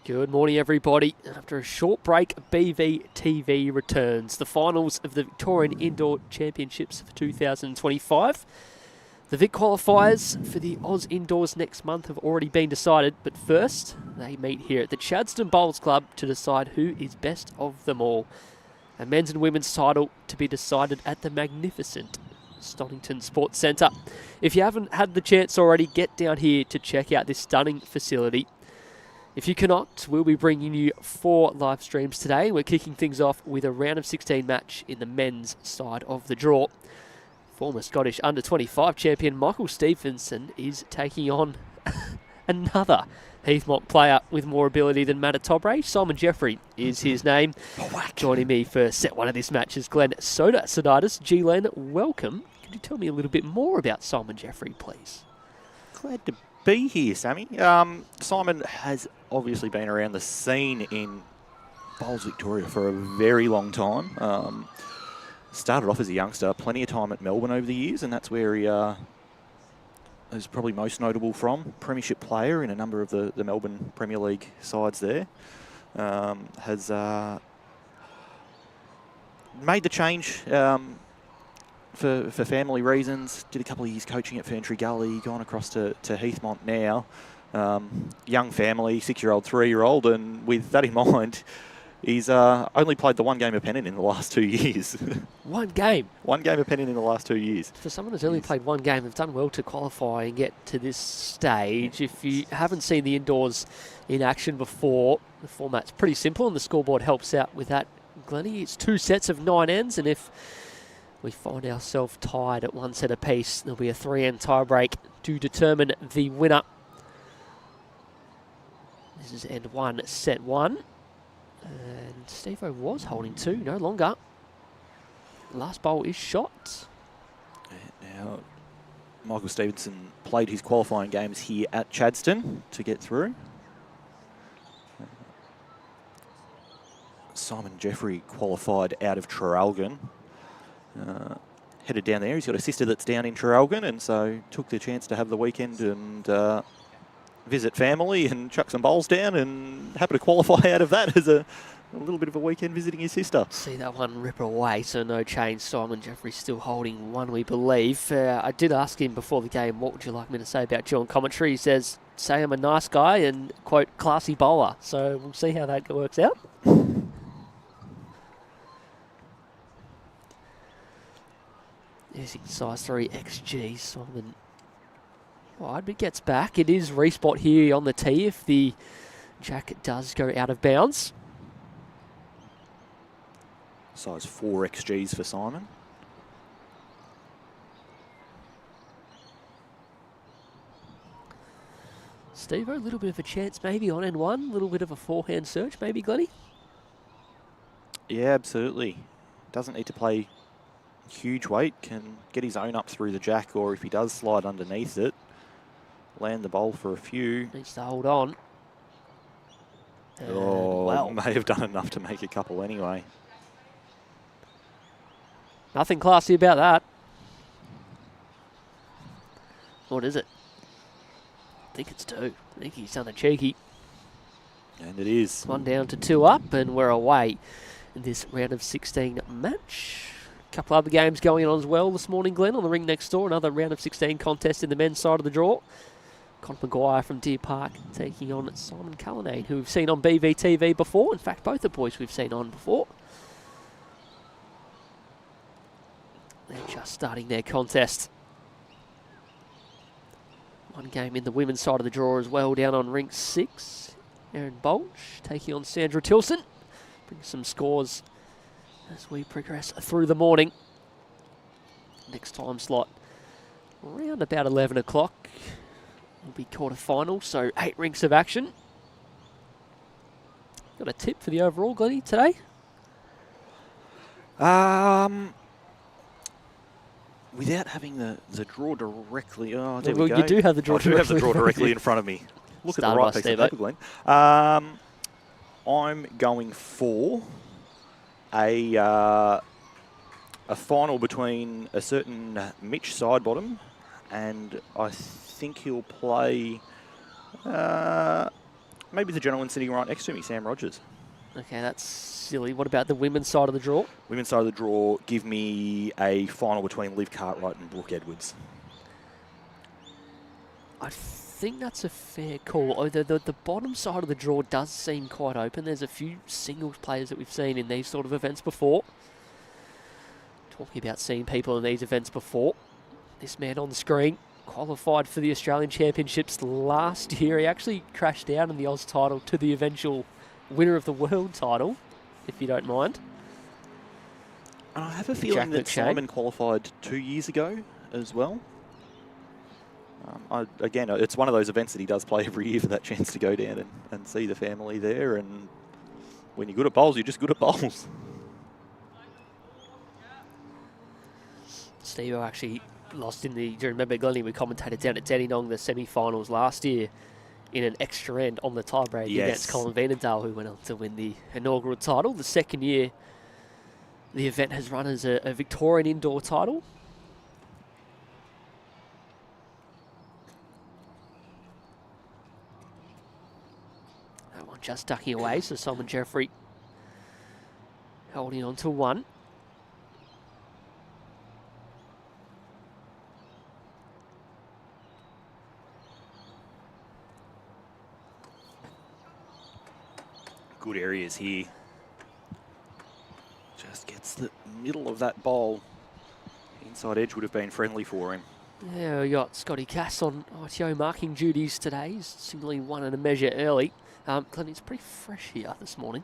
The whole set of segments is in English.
Good morning, everybody. After a short break, BVTV returns. The finals of the Victorian Indoor Championships for 2025. The Vic qualifiers for the Oz Indoors next month have already been decided, but first, they meet here at the Chadstone Bowls Club to decide who is best of them all. A men's and women's title to be decided at the magnificent Stonington Sports Centre. If you haven't had the chance already, get down here to check out this stunning facility. If you cannot, we'll be bringing you 4 live streams today. We're kicking things off with a round of 16 match in the men's side of the draw. Former Scottish under-25 champion Michael Stevenson is taking on another Heathmont player with more ability than Matt Tobre. Simon Jeffrey is his name. Joining me for set 1 of this match is Glenn Sonitis. Glenn, welcome. Could you tell me a little bit more about Simon Jeffrey, please? Glad to be here, Sammy. Simon has obviously been around the scene in Bowls Victoria for a very long time. Started off as a youngster, plenty of time at Melbourne over the years, and that's where he is probably most notable from. Premiership player in a number of the Melbourne Premier League sides there. Has made the change for family reasons. Did a couple of years coaching at Ferntree Gully, gone across to Heathmont now. Young family, 6-year-old, 3-year-old, and with that in mind, he's only played the 1 game of pennant in the last 2 years. 1 game? 1 game of pennant in the last 2 years. For someone who's only played 1 game, they've done well to qualify and get to this stage. If you haven't seen the indoors in action before, the format's pretty simple and the scoreboard helps out with that. Glennie, it's 2 sets of 9 ends, and if we find ourselves tied at 1 set apiece, there'll be a 3-end tie break to determine the winner. This is end 1, set 1. And Stevo was holding 2, no longer. Last bowl is shot. Now, Michael Stevenson played his qualifying games here at Chadstone to get through. Simon Jeffrey qualified out of Traralgon. Headed down there. He's got a sister that's down in Traralgon, and so took the chance to have the weekend and visit family and chuck some bowls down, and happen to qualify out of that as a little bit of a weekend visiting his sister. See that one rip away, so no change. Simon Jeffrey still holding 1, we believe. I did ask him before the game, what would you like me to say about you on commentary? He says, say I'm a nice guy and, quote, classy bowler. So we'll see how that works out. Using size 3 XG, Simon wide, but gets back. It is respot here on the tee if the jacket does go out of bounds. Size 4 XGs for Simon. Steve, a little bit of a chance maybe on N1, a little bit of a forehand search maybe, Glennie? Yeah, absolutely. Doesn't need to play huge weight, can get his own up through the jack, or if he does slide underneath it, land the bowl for a few. Needs to hold on. Well, may have done enough to make a couple anyway. Nothing classy about that. What is it? I think it's 2. I think he's done a cheeky. And it is. 1 down to 2 up, and we're away in this round of 16 match. A couple other games going on as well this morning, Glenn, on the ring next door. Another round of 16 contest in the men's side of the draw. Con Maguire from Deer Park taking on Simon Cullinane, who we've seen on BVTV before. In fact, both the boys we've seen on before. They're just starting their contest. 1 game in the women's side of the draw as well, down on rink 6. Erin Bolch taking on Sandra Tilson. Bring some scores as we progress through the morning. Next time slot around about 11 o'clock will be quarter-final, so 8 rinks of action. Got a tip for the overall, Glennie, today? Without having the draw directly... Oh, there well, we go. You do have the draw directly. I do have the draw directly in front of me. Look at the right piece of paper, Glenn. I'm going for a final between a certain Mitch Sidebottom and I think he'll play Maybe the gentleman sitting right next to me, Sam Rogers. Okay, that's silly. What about the women's side of the draw? Women's side of the draw, give me a final between Liv Cartwright and Brooke Edwards. I think that's a fair call. Although the bottom side of the draw does seem quite open. There's a few singles players that we've seen in these sort of events before. Talking about seeing people in these events before. This man on the screen qualified for the Australian Championships last year. He actually crashed down in the Oz title to the eventual winner of the world title, if you don't mind. And I have a feeling that Simon qualified 2 years ago as well. Again, it's one of those events that he does play every year for that chance to go down and see the family there. And when you're good at bowls, you're just good at bowls. Steve actually lost in the, do you remember, Glennie, we commentated down at Dandenong the semi-finals last year in an extra end on the tiebreak against Colin Veenendaal, who went on to win the inaugural title. The second year the event has run as a Victorian indoor title. That one just ducking away, so Simon Jeffrey holding on to one. Good areas here. Just gets the middle of that bowl. Inside edge would have been friendly for him. Yeah, we got Scotty Cass on ITO marking duties today. He's singling one and a measure early. Glenn, it's pretty fresh here this morning.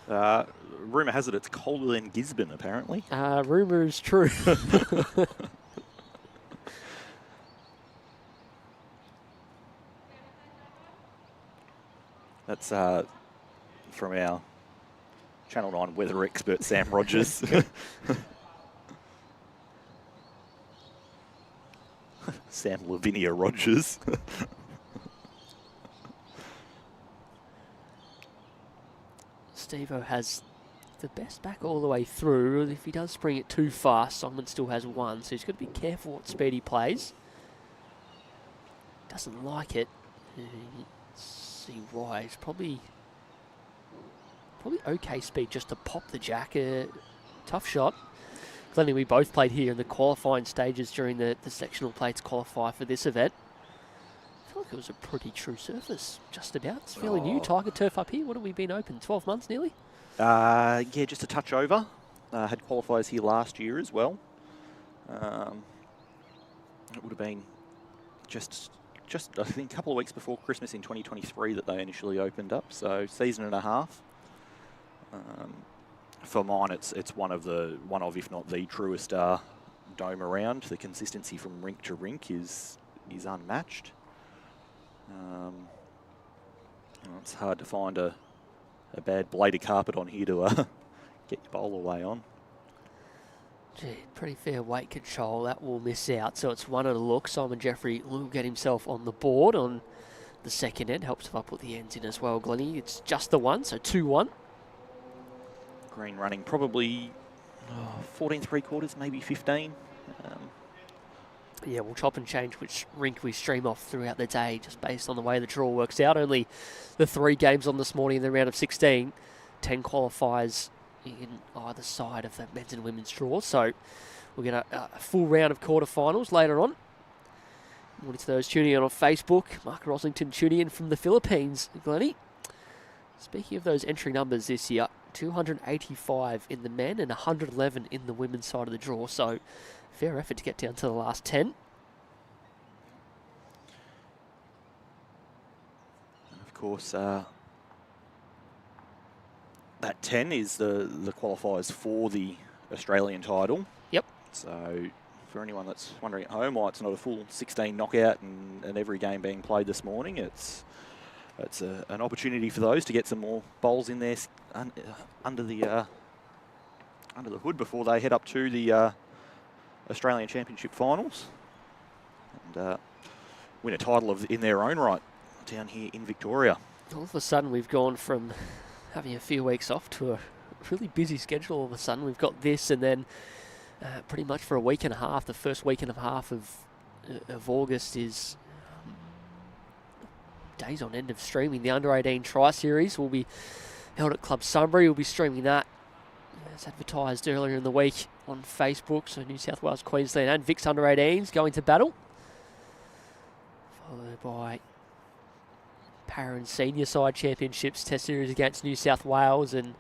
Rumour has it it's colder than Gisborne, apparently. Rumour is true. That's from our Channel 9 weather expert, Sam Rogers. Sam Lavinia Rogers. Stevo has the best back all the way through. If he does spring it too fast, Simon still has one, so he's got to be careful what speed he plays. Doesn't like it. Let's see why. It's probably okay speed just to pop the jack. Tough shot. Glennie, we both played here in the qualifying stages during the sectional plates qualify for this event. I feel like it was a pretty true surface, just about. It's fairly new. Tiger turf up here. What have we been open? 12 months nearly? Yeah, just a touch over. Had qualifiers here last year as well. It would have been just I think a couple of weeks before Christmas in 2023 that they initially opened up. So season and a half. For mine, it's one of if not the truest dome around. The consistency from rink to rink is unmatched. It's hard to find a bad blade of carpet on here to get your bowler away on. Gee, pretty fair weight control. That will miss out. So it's one at a look. Simon Jeffrey will get himself on the board on the second end. Helps if I put the ends in as well, Glennie. It's just the one, so 2-1. Green running probably 14 3/4, maybe 15. Yeah, we'll chop and change which rink we stream off throughout the day, just based on the way the draw works out. Only the 3 games on this morning in the round of 16. 10 qualifiers in either side of the men's and women's draw. So we'll get a full round of quarterfinals later on. Morning to those tuning in on Facebook. Mark Roslington tuning in from the Philippines, Glennie. Speaking of those entry numbers this year, 285 in the men and 111 in the women's side of the draw. So fair effort to get down to the last 10. And of course, that 10 is the qualifiers for the Australian title. Yep. So for anyone that's wondering at home why it's not a full 16 knockout and every game being played this morning, it's an opportunity for those to get some more bowls in there under the hood before they head up to the Australian Championship finals and win a title in their own right down here in Victoria. All of a sudden we've gone from having a few weeks off to a really busy schedule. All of a sudden we've got this, and then pretty much for a week and a half, the first week and a half of August is days on end of streaming. The Under-18 Tri-Series will be held at Club Sunbury. We'll be streaming that as advertised earlier in the week on Facebook. So New South Wales, Queensland and Vic's Under-18s going to battle. Followed by Para and Senior Side Championships Test Series against New South Wales, and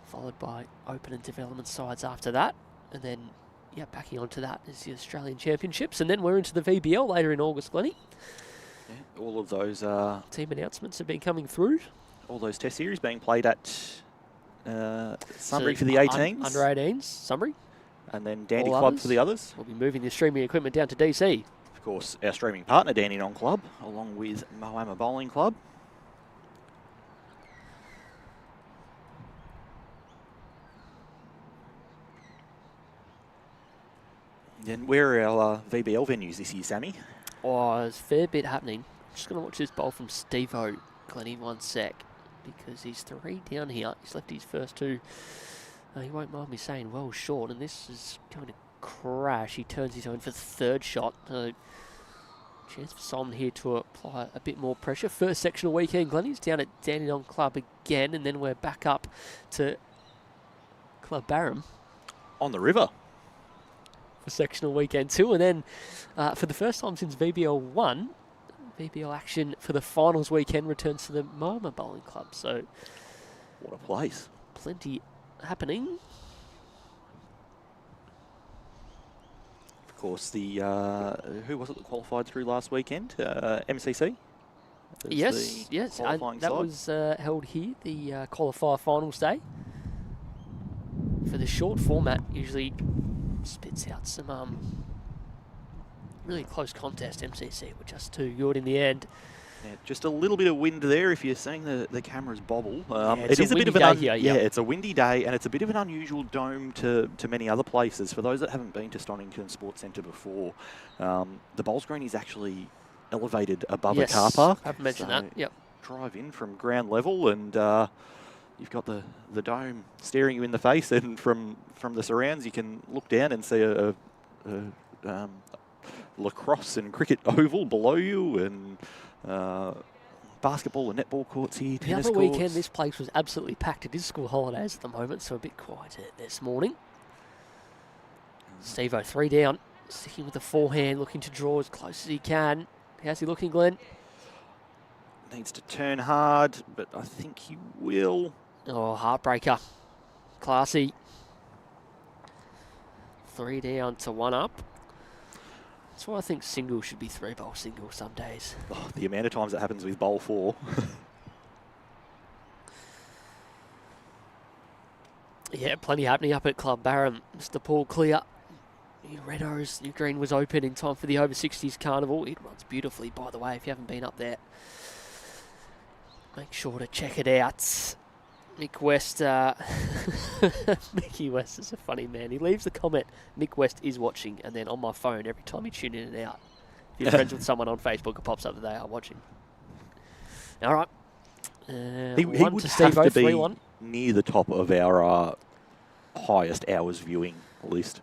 followed by Open and Development sides after that. And then, yeah, backing onto that is the Australian Championships. And then we're into the VBL later in August, Glennie. Yeah, all of those team announcements have been coming through. All those Test Series being played at Sunbury for the 18s. Under-18s, Sunbury. And then Dandy Club for the others. We'll be moving the streaming equipment down to DC. Of course, our streaming partner, Dandenong Club, along with Moama Bowling Club. Then where are our VBL venues this year, Sammy? Oh, there's a fair bit happening. I'm just going to watch this bowl from Steve-O, Glennie, 1 sec, because he's 3 down here. He's left his first 2. He won't mind me saying well short, and this is going to crash. He turns his own for the 3rd shot. Chance for Simon here to apply a bit more pressure. First sectional weekend, Glennie's down at Dandenong Club again, and then we're back up to Club Barham. On the river. For sectional weekend 2, and then for the first time since VBL 1, VBL action for the finals weekend returns to the Moama Bowling Club. So, what a place. Plenty happening. Of course, the who was it that qualified through last weekend? MCC? Yes. That was held here, the qualifier finals day. For the short format, usually spits out some really close contest. MCC were just too good in the end. Yeah, just a little bit of wind there if you're seeing the cameras bobble. It is a bit of an day here. It's a windy day, and it's a bit of an unusual dome to many other places. For those that haven't been to Stonington Sports Centre before, the bowls green is actually elevated above a car park. I've mentioned that. Yep. Drive in from ground level, and you've got the dome staring you in the face, and from the surrounds you can look down and see a lacrosse and cricket oval below you, and basketball and netball courts here, tennis the other courts. weekend this place was absolutely packed. It is school holidays at the moment, so a bit quieter this morning. Steve-O 3 down, sticking with the forehand, looking to draw as close as he can. How's he looking, Glenn? Needs to turn hard, but I think he will. Oh, heartbreaker. Classy. 3 down to 1 up. That's why I think single should be 3-bowl single some days. Oh, the amount of times that happens with bowl 4. Yeah, plenty happening up at Club Barham. Mr. Paul Clear. New Reddos, New Green was open in time for the over 60s carnival. It runs beautifully, by the way, if you haven't been up there. Make sure to check it out. Mick West, Mickey West is a funny man. He leaves the comment, Mick West is watching, and then on my phone, every time you tune in and out, if you're friends with someone on Facebook, it pops up that they are watching. All right. He would have to be 3-1. Near the top of our highest hours viewing list.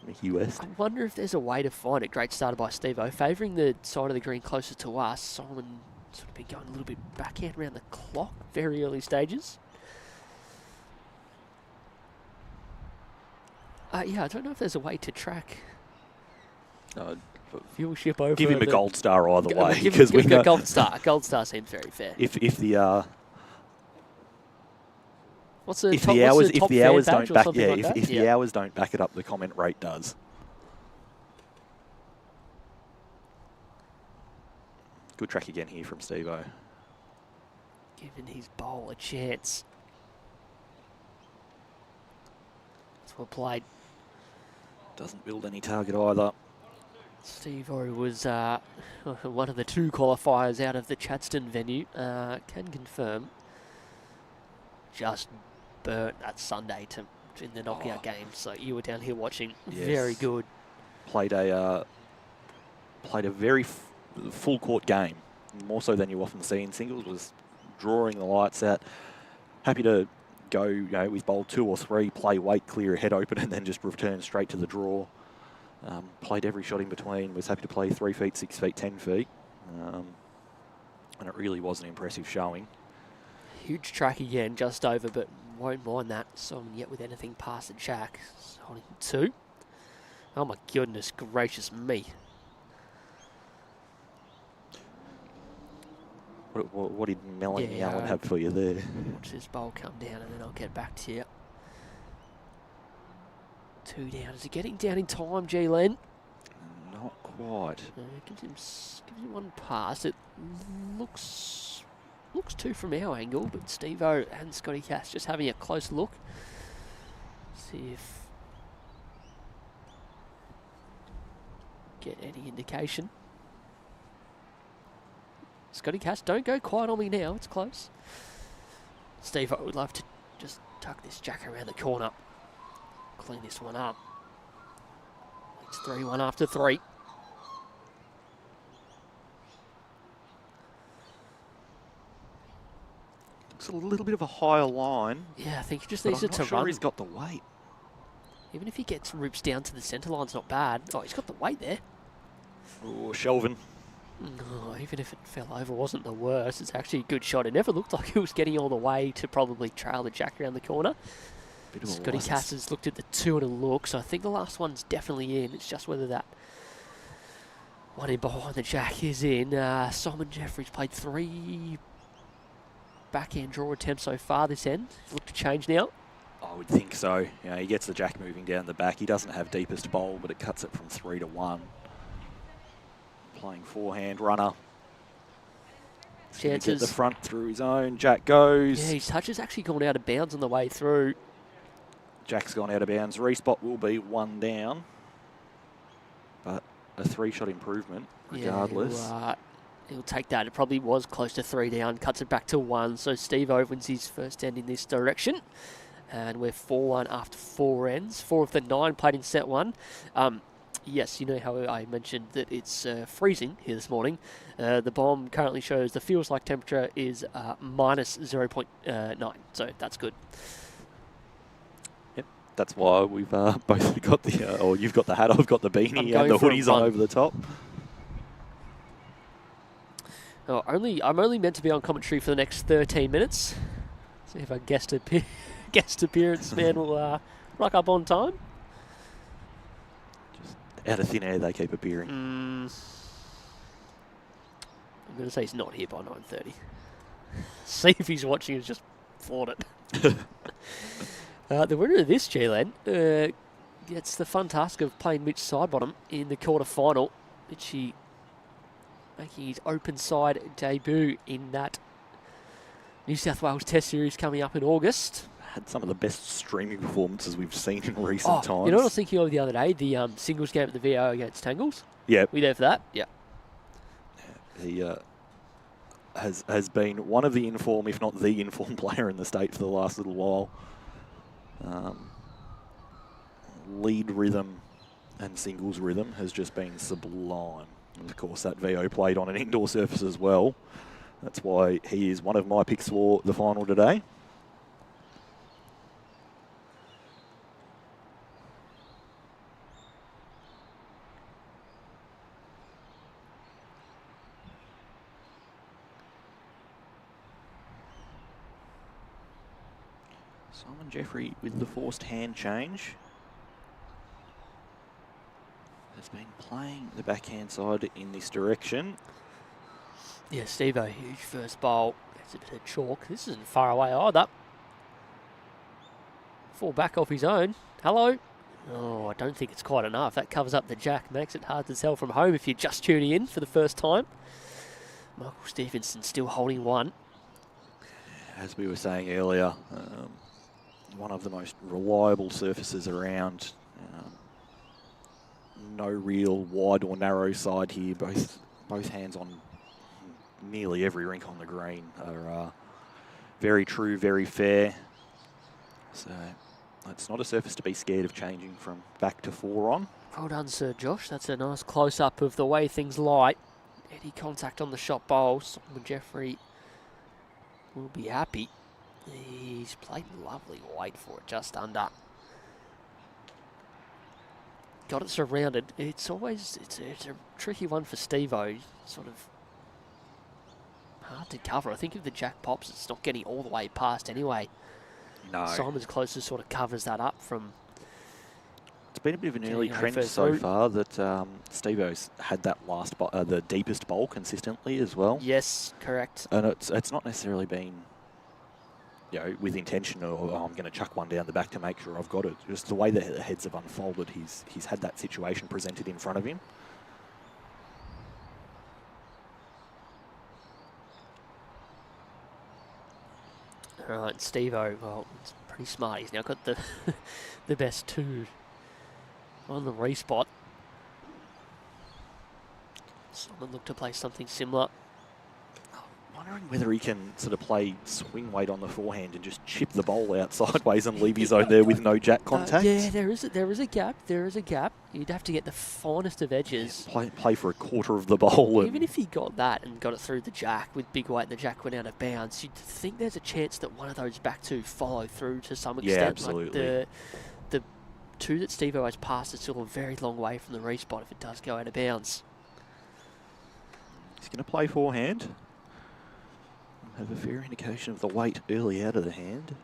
Mickey West. I wonder if there's a way to find it. Great starter by Steve-O. Favouring the side of the green closer to us. Simon sort of been going a little bit backhand around the clock, very early stages. Yeah, I don't know if there's a way to track viewership over. Give him a gold star either way, because we got gold star. A gold star seems very fair. If the what's the if top, the hours what's the if the hours badge don't back if the hours don't back it up, the comment rate does. Good track again here from Steve-O. Giving his bowl a chance. That's well played. Doesn't build any target either. Steve-O was one of the 2 qualifiers out of the Chadstone venue. Can confirm. Just burnt that Sunday in the knockout game. So you were down here watching. Yes. Very good. Played a very full court game, more so than you often see in singles. Was drawing the lights out. Happy to go, with bowl 2 or 3, play weight, clear a head open, and then just return straight to the draw. Played every shot in between. Was happy to play 3 feet, 6 feet, 10 feet. And it really was an impressive showing. Huge track again, just over, but won't mind that. Simon yet with anything past the jack. Holding 2. Oh my goodness gracious me. What did Melanie Allen have for you there? Watch this bowl come down and then I'll get back to you. 2 down. Is he getting down in time, G-Len? Not quite. Gives him 1 pass. It looks 2 from our angle, but Steve-O and Scotty Cass just having a close look. See if get any indication. Scotty Cass, don't go quiet on me now. It's close. Steve-O would love to just tuck this jack around the corner. Clean this one up. It's 3-1 after 3. Looks a little bit of a higher line. Yeah, I think he just needs it to I'm not sure run. he's got the weight. Even if he gets roops down to the centre line, it's not bad. Oh, he's got the weight there. Oh, Shelvin. No, even if it fell over, wasn't the worst. It's actually a good shot. It never looked like it was getting all the way to probably trail the jack around the corner. Scotty Cass has looked at the 2 and a look, so I think the last one's definitely in. It's just whether that one in behind the jack is in. Simon Jefferies played 3 backhand draw attempts so far this end. Look to change now. I would think so. You know, he gets the jack moving down the back. He doesn't have deepest bowl, but it cuts it from 3 to 1. Playing forehand runner. Chances. Get the front through his own. Jack goes. Yeah, his touch has actually gone out of bounds on the way through. Jack's gone out of bounds. Respot will be 1 down. But a 3-shot improvement regardless. Yeah, he'll take that. It probably was close to 3 down. Cuts it back to 1. So Steve opens his first end in this direction. And we're 4-1 after 4 ends. 4 of the 9 played in set 1. Yes, you know how I mentioned that it's freezing here this morning. The bomb currently shows the feels like temperature is minus 0.9, so that's good. Yep, that's why we've both got the, or you've got the hat, I've got the beanie and the hoodies on over the top. Oh, I'm only meant to be on commentary for the next 13 minutes. See if our guest appearance man will rock up on time. Out of thin air, they keep appearing. I'm going to say he's not here by 9:30. See if he's watching. He's just floored it. The winner of this, G-Len, gets the fun task of playing Mitch Sidebottom in the quarter-final. Mitchie making his open side debut in that New South Wales Test Series coming up in August. Had some of the best streaming performances we've seen in recent times. You know what I was thinking of the other day? The singles game at the VO against Tangles. Yeah. Were you there for that? Yeah. He has been one of the informed, if not the informed player in the state for the last little while. Lead rhythm and singles rhythm has just been sublime. And of course, that VO played on an indoor surface as well. That's why he is one of my picks for the final today. Simon Jeffery with the forced hand change has been playing the backhand side in this direction. Yeah, Steve-O, huge first bowl. It's a bit of chalk. This isn't far away either. Fall back off his own. Hello. Oh, I don't think it's quite enough. That covers up the jack. Makes it hard to tell from home if you're just tuning in for the first time. Michael Stevenson still holding 1. As we were saying earlier, one of the most reliable surfaces around. No real wide or narrow side here. Both hands on nearly every rink on the green are very true, very fair. So it's not a surface to be scared of changing from back to 4 on. Well done, Sir Josh. That's a nice close-up of the way things lie. Any contact on the shot bowl. Simon Jeffery will be happy. He's played lovely weight for it, just under. Got it surrounded. It's a tricky one for Steve-O. Sort of hard to cover. I think if the jack pops, it's not getting all the way past anyway. No. Simon's closest sort of covers that up from... It's been a bit of an early trend so far that Stevo's had that the deepest bowl consistently as well. Yes, correct. And it's not necessarily been, you know, with intention or I'm going to chuck one down the back to make sure I've got it. Just the way that the heads have unfolded, he's had that situation presented in front of him. All right, Steve-O, well, it's pretty smart. He's now got the the best two on the respot. Someone look to play something similar. Wondering whether he can sort of play swing weight on the forehand and just chip the bowl out sideways and leave his own there with no jack contact. Yeah, there is a gap. There is a gap. You'd have to get the finest of edges. Yeah, play for a quarter of the bowl. Even if he got that and got it through the jack with big weight and the jack went out of bounds, you'd think there's a chance that one of those back two follow through to some extent. Yeah, absolutely. Like the two that Steve-O has passed is still a very long way from the respot if it does go out of bounds. He's going to play forehand. Have a fair indication of the weight early out of the hand.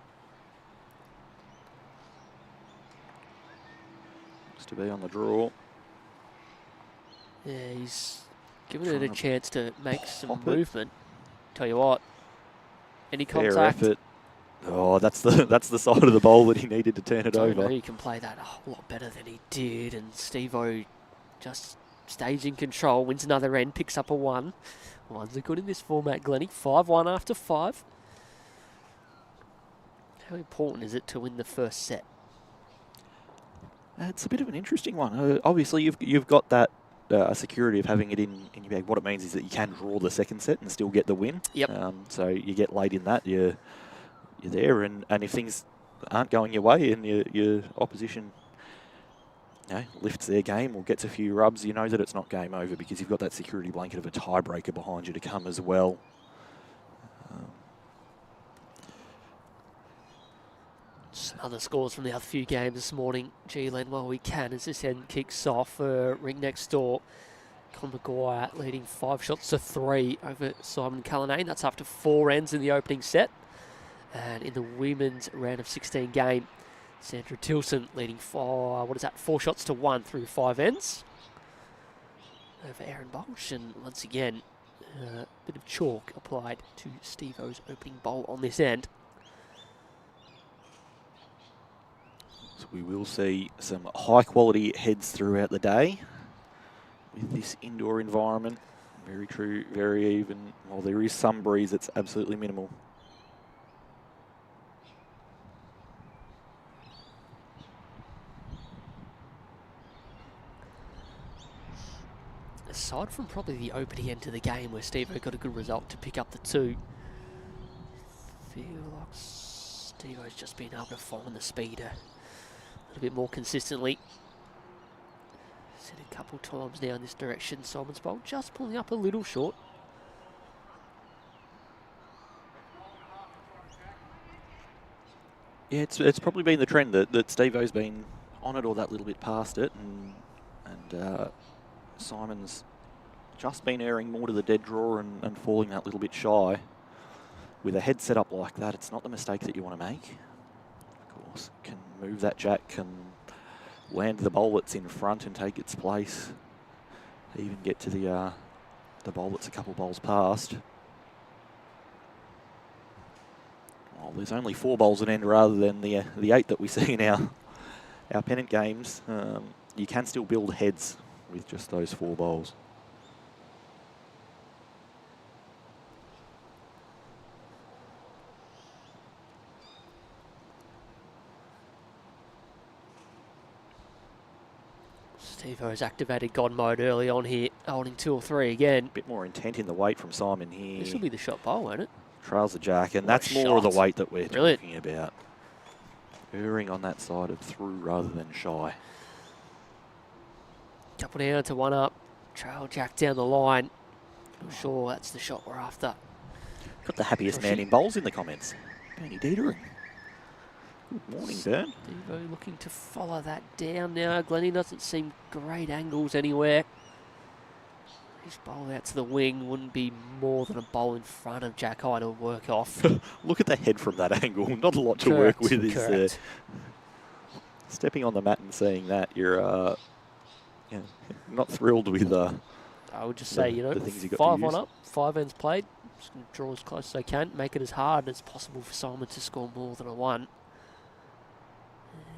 Looks to be on the draw. Yeah, he's given it a chance to make some movement. Tell you what, any contact. Fair effort. Oh, that's the side of the bowl that he needed to turn it over. He can play that a whole lot better than he did, and Steve-O just stays in control, wins another end, picks up a 1. Ones are good in this format, Glennie. 5-1 after 5. How important is it to win the first set? It's a bit of an interesting one. Obviously, you've got that security of having it in your bag. What it means is that you can draw the second set and still get the win. Yep. So you get late in that, you're there, and if things aren't going your way and your opposition, you know, lifts their game or gets a few rubs, you know that it's not game over because you've got that security blanket of a tiebreaker behind you to come as well. Some other scores from the other few games this morning, G-Len, while we can, as this end kicks off. Ring next door, Con Maguire leading 5-3 over Simon Cullinane. That's after 4 ends in the opening set. And in the women's round of 16 game, Sandra Tilson leading 4-1 through 5 ends over Erin Bolsh, and once again a bit of chalk applied to Steve-O's opening bowl on this end. So we will see some high quality heads throughout the day with this indoor environment. Very true, very even. While there is some breeze, it's absolutely minimal. Aside from probably the opening end to the game where Steve-O got a good result to pick up the 2, feel like Steve-O's just been able to find the speed a little bit more consistently. Said a couple times now in this direction, Simon's bowl just pulling up a little short. Yeah, it's probably been the trend that Steve-O's been on it or that little bit past it, and Simon's just been erring more to the dead draw and falling that little bit shy. With a head set up like that, it's not the mistake that you want to make. Of course, can move that jack, can land the bowl that's in front and take its place. Even get to the bowl that's a couple bowls past. Well, there's only 4 bowls an end rather than the 8 that we see in our pennant games. You can still build heads with just those 4 bowls. Steve-O's activated God mode early on here, holding 2 or 3 again. Bit more intent in the weight from Simon here. This will be the shot bowl, won't it? Trails the jack, and that's more of the weight that we're talking about. Erring on that side of through rather than shy. Couple down to 1 up. Trail jack down the line. I'm sure that's the shot we're after. Got the happiest man in bowls in the comments. Bernie Dietering. Good morning, Bern. Steve-O looking to follow that down now. Glennie doesn't seem great angles anywhere. His bowl out to the wing wouldn't be more than a bowl in front of Jack High to work off. Look at the head from that angle. Not a lot to work with, is there? Correct. Stepping on the mat and seeing that, you're not thrilled with. I would just say, you know, 5 on up, 5 ends played. Just going to draw as close as they can, make it as hard as possible for Simon to score more than a 1.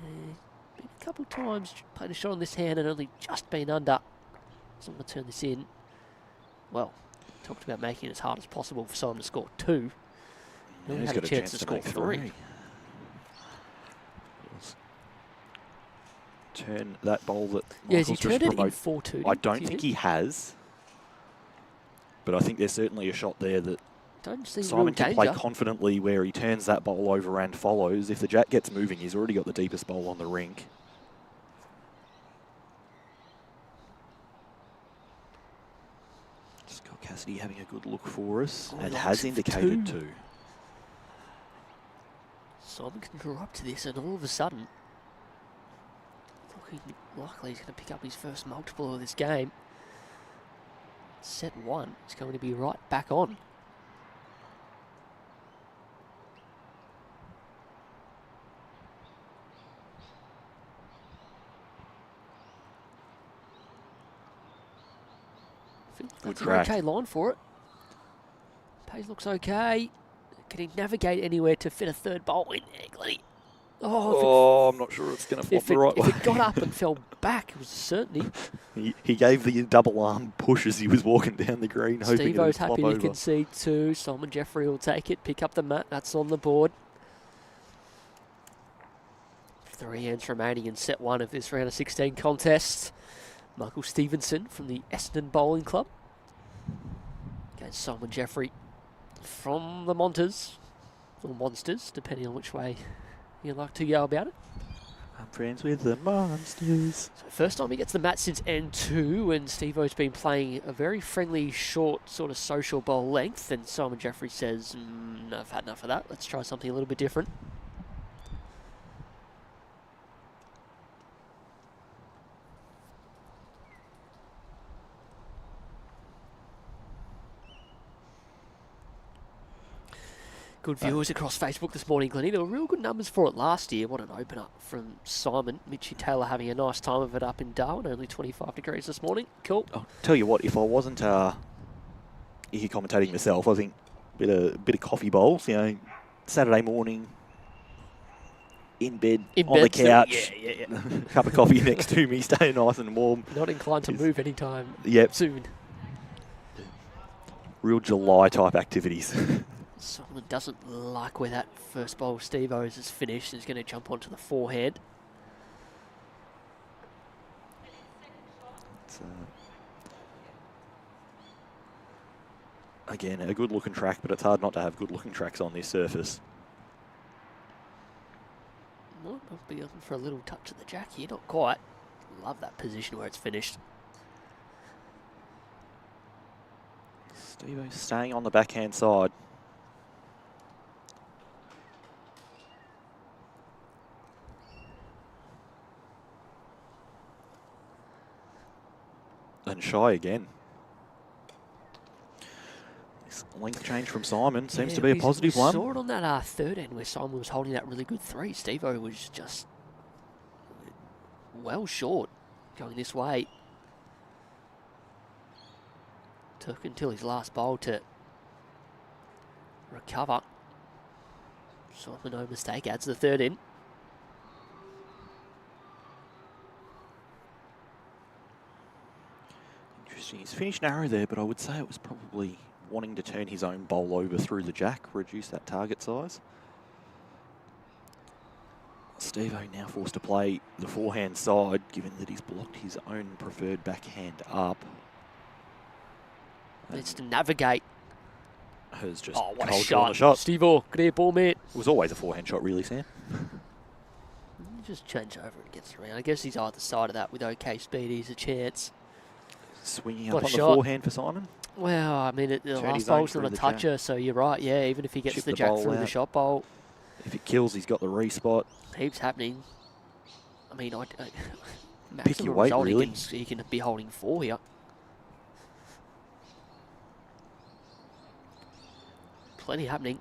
Been a couple of times played a shot on this hand and only just been under. So I'm going to turn this in. Well, talked about making it as hard as possible for Simon to score 2. Yeah, He had a chance to score make 3. Turn that bowl that Has he Michael's turned just it in 4-2? I don't think he has. But I think there's certainly a shot there that Don't see Simon real can danger. play confidently where he turns that bowl over and follows. If the jack gets moving, he's already got the deepest bowl on the rink. Scott Cassidy having a good look for us and has indicated 2. Simon can draw up to this, and all of a sudden, looking likely he's going to pick up his first multiple of this game. Set 1 is going to be right back on. I think that's an okay line for it. Pace looks okay. Can he navigate anywhere to fit a 3rd bowl in there, Glennie? I'm not sure it's going to flop the right way. If it got up and fell back, it was a certainty. He gave the double arm push as he was walking down the green, hoping it would flop happy over. to concede 2. Simon Jeffrey will take it, pick up the mat. That's on the board. 3 hands remaining in set 1 of this round of 16 contest. Michael Stevenson from the Essendon Bowling Club against Simon Jeffrey from the Monsters, or Monsters, depending on which way you like to go about it. I'm friends with the Monsters. So first time he gets the mat since N2, and Steve-O's been playing a very friendly, short, sort of social bowl length, and Simon Jeffrey says, I've had enough of that, let's try something a little bit different. Good viewers across Facebook this morning, Glennie. There were real good numbers for it last year. What an opener from Simon. Mitchie Taylor having a nice time of it up in Darwin. Only 25 degrees this morning. Cool. I'll tell you what, if I wasn't here commentating myself, I think bit of coffee bowls, you know, Saturday morning, in bed on the couch, cup of coffee next to me, staying nice and warm. Not inclined to move anytime soon. Real July type activities. Simon doesn't like where that first bowl of Steve-O's is finished. He's going to jump onto the forehand. Again, a good looking track, but it's hard not to have good looking tracks on this surface. Might not be looking for a little touch of the jack here, not quite. Love that position where it's finished. Steve-O's staying on the backhand side. And shy again. This length change from Simon seems to be a positive one. We saw it on that third end where Simon was holding that really good 3. Steve-O was just well short going this way. Took until his last bowl to recover. Simon, no mistake, adds the 3rd in. He's finished narrow there, but I would say it was probably wanting to turn his own bowl over through the jack, reduce that target size. Steve-O now forced to play the forehand side, given that he's blocked his own preferred backhand up. Needs to navigate. Has just what a shot. Steve-O, good air ball, mate. It was always a forehand shot, really, Sam. Just change over and gets around. I guess he's either side of that with okay speed. He's a chance. Swinging up on the forehand for Simon. Well, I mean, the last bowl's not a toucher, so you're right. Yeah, even if he gets the jack through the shot bowl. If it kills, he's got the re-spot. Heaps happening. I mean, pick your weight, really. He can be holding 4 here. Plenty happening.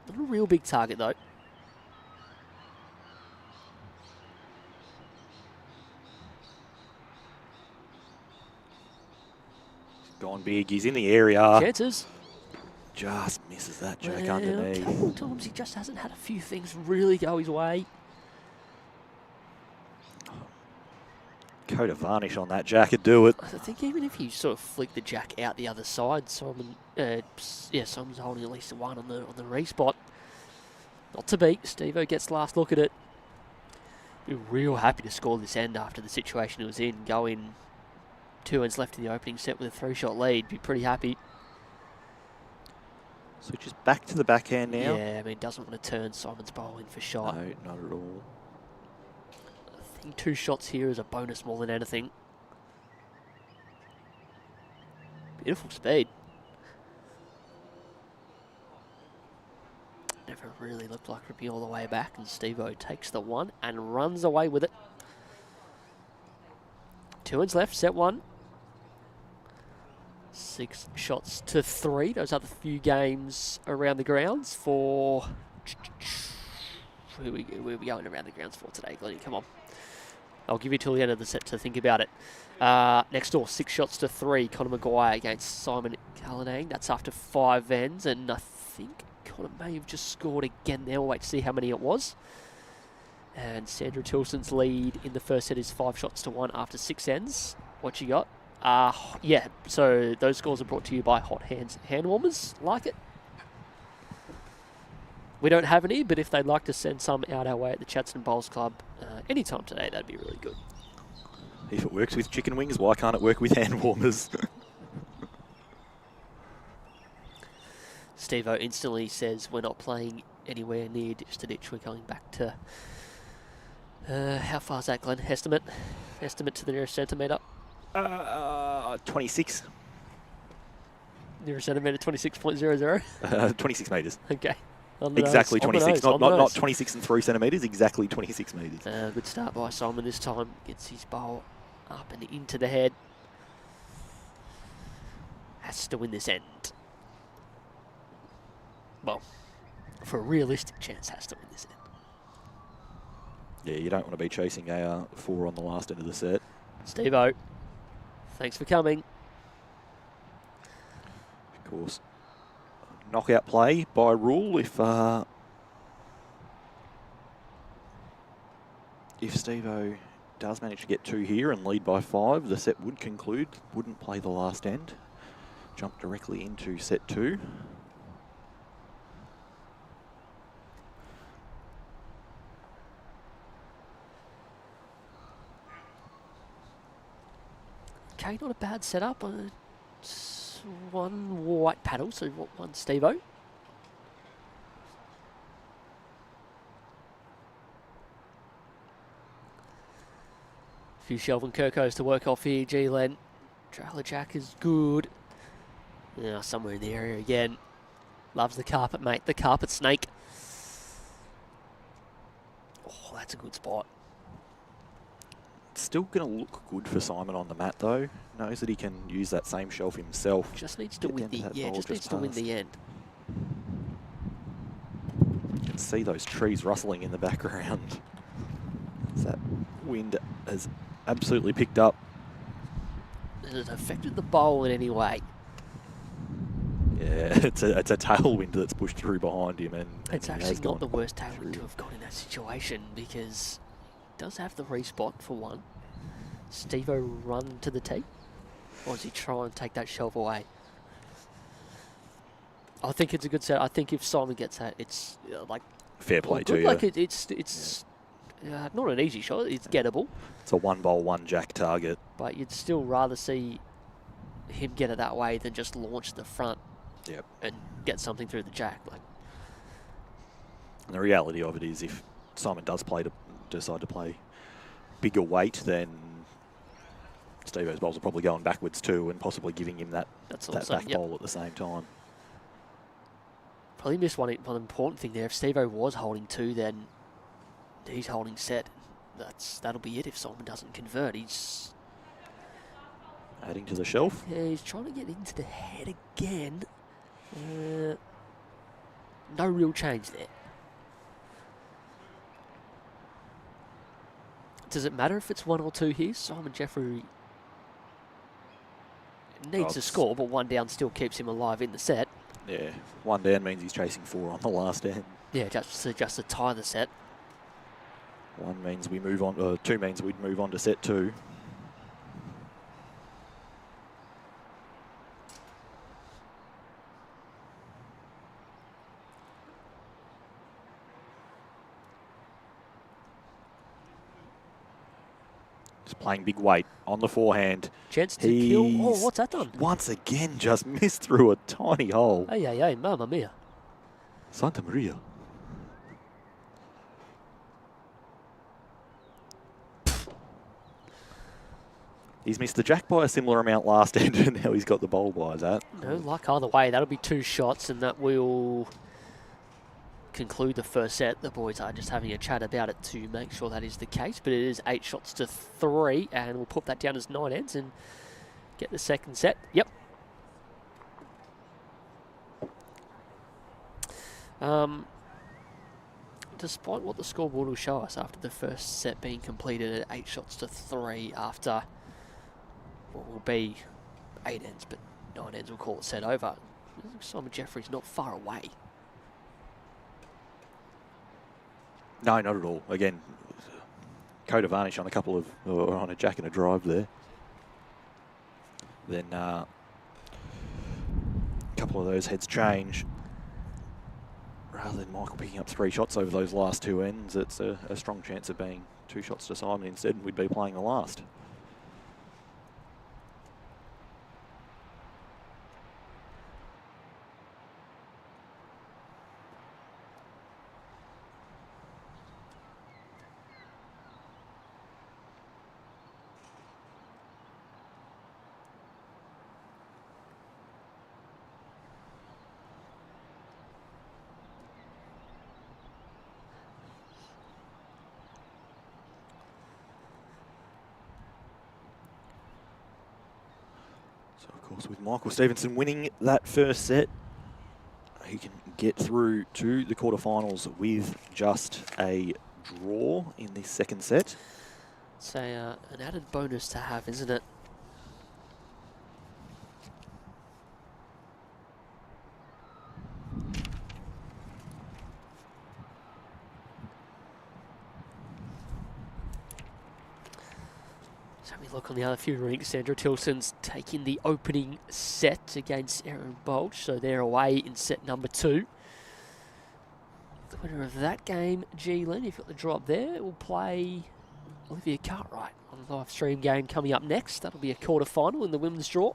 Not a real big target, though. Gone big. He's in the area. Chances. Just misses that Jack Well, underneath. a couple of times he just hasn't had a few things really go his way. Coat of varnish on that Jack would do it. I think even if you sort of flick the Jack out the other side, Simon's holding at least one on the respot. Not to beat. Steve-O gets last look at it. Be real happy to score this end after the situation he was in. Go in 2 ends left in the opening set with a 3-shot lead. Be pretty happy. Switches back to the backhand now. Yeah, I mean, doesn't want to turn Simon's bowl in for shot. No, not at all. I think 2 shots here is a bonus more than anything. Beautiful speed. Never really looked like it would be all the way back, and Steve-O takes the one and runs away with it. 2 ends left, set 1. 6 shots to 3. Those are the few games around the grounds for... Where are we going around the grounds for today, Glennie? Come on. I'll give you till the end of the set to think about it. Next door, 6 shots to 3. Conor Maguire against Simon Callanang. That's after 5 ends, and I think Conor may have just scored again there. We'll wait to see how many it was. And Sandra Tilson's lead in the first set is 5 shots to 1 after 6 ends. What you got? Yeah, so those scores are brought to you by Hot Hands Hand Warmers. Like it? We don't have any, but if they'd like to send some out our way at the Chadstone Bowls Club anytime today, that'd be really good. If it works with chicken wings, why can't it work with hand warmers? Steve-O instantly says we're not playing anywhere near ditch to ditch. We're going back to... how far is that, Glenn? Estimate to the nearest centimetre. 26. Nearest centimetre, 26.00. 26 metres. Okay. Exactly 26, not 26 and 3 centimetres, exactly 26 metres. Good start by Simon this time. Gets his bowl up and into the head. Has to win this end. Well, for a realistic chance, has to win this end. Yeah, you don't want to be chasing a 4 on the last end of the set. Steve-O, thanks for coming. Of course. Knockout play by rule. If Steve-O does manage to get 2 here and lead by 5, the set would conclude. Wouldn't play the last end. Jump directly into set 2. Okay, not a bad setup. One white paddle, so one Steve-O. Few Shelvin Kirkos to work off here. G-Len. Trailer Jack is good. Yeah, somewhere in the area again. Loves the carpet, mate. The carpet snake. Oh, that's a good spot. Still going to look good for Simon on the mat, though. Knows that he can use that same shelf himself. Just needs to win the to win the end. You can see those trees rustling in the background. That wind has absolutely picked up. Has it affected the bowl in any way? Yeah, it's a tailwind that's pushed through behind him, and it's actually not the worst tailwind to have got in that situation, because he does have the respot for one. Steve-O run to the tee, or does he try and take that shelf away? I think it's a good set. I think if Simon gets that, it's like fair play to you. Like it's not an easy shot. It's gettable. It's a 1 bowl, 1 jack target. But you'd still rather see him get it that way than just launch the front. Yep. And get something through the jack. Like, and the reality of it is, if Simon does decide to play bigger weight, then Steve-O's bowls are probably going backwards too, and possibly giving him that back bowl at the same time. Probably missed one important thing there. If Steve-O was holding 2, then he's holding set. That'll be it if Simon doesn't convert. He's adding to the shelf. Yeah, he's trying to get into the head again. No real change there. Does it matter if it's 1 or 2 here? Simon Jeffrey needs to score, but 1 down still keeps him alive in the set. Yeah, 1 down means he's chasing 4 on the last end. Yeah, just to tie the set. 1 means we move on, 2 means we'd move on to set 2. Just playing big weight on the forehand. Chance to kill. Oh, what's that done? Once again, just missed through a tiny hole. Hey, Mamma Mia. Santa Maria. He's missed the jack by a similar amount last end, and now he's got the bowl by that. No luck either way. That'll be 2 shots, and that will conclude the first set. The boys are just having a chat about it to make sure that is the case, but it is 8 shots to 3, and we'll put that down as 9 ends and get the second set. Yep. Despite what the scoreboard will show us after the first set being completed at 8 shots to 3 after what will be 8 ends, but 9 ends, we'll call it set over. Simon Jeffrey's not far away. No, not at all. Again, coat of varnish on a couple of, on a jack and a drive there. Then a couple of those heads change. Rather than Michael picking up 3 shots over those last 2 ends, it's a strong chance of being 2 shots to Simon instead, and we'd be playing the last. So, of course, with Michael Stevenson winning that first set, he can get through to the quarterfinals with just a draw in this second set. It's an added bonus to have, isn't it? So we look on the other few rinks. Sandra Tilson's taking the opening set against Erin Bolch, so they're away in set number 2. The winner of that game, G. Lynn, you've got the drop there, will play Olivia Cartwright on the live stream game coming up next. That'll be a quarter-final in the women's draw.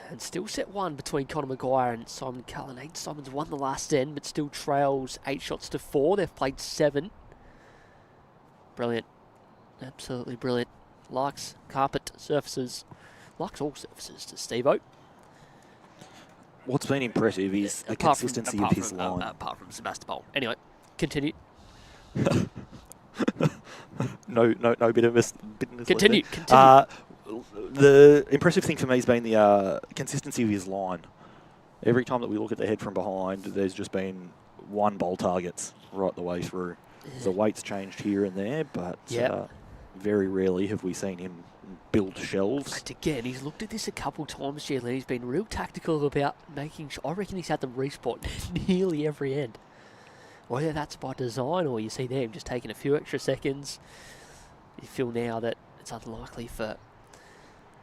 And still set 1 between Connor Maguire and Simon Cullinane. Simon's won the last end, but still trails 8 shots to 4. They've played 7. Brilliant. Absolutely brilliant. Likes carpet surfaces. Likes all surfaces to Steve-O. What's been impressive is the consistency of his line. Apart from Sebastopol. Anyway, continue. no bitterness. Continue. The impressive thing for me has been the consistency of his line. Every time that we look at the head from behind, there's just been 1 bowl targets right the way through. The weight's changed here and there, but very rarely have we seen him build shelves. And again, he's looked at this a couple times, Jalen. He's been real tactical about making sure. I reckon he's had them respot nearly every end. Whether that's by design or you see them just taking a few extra seconds. You feel now that it's unlikely for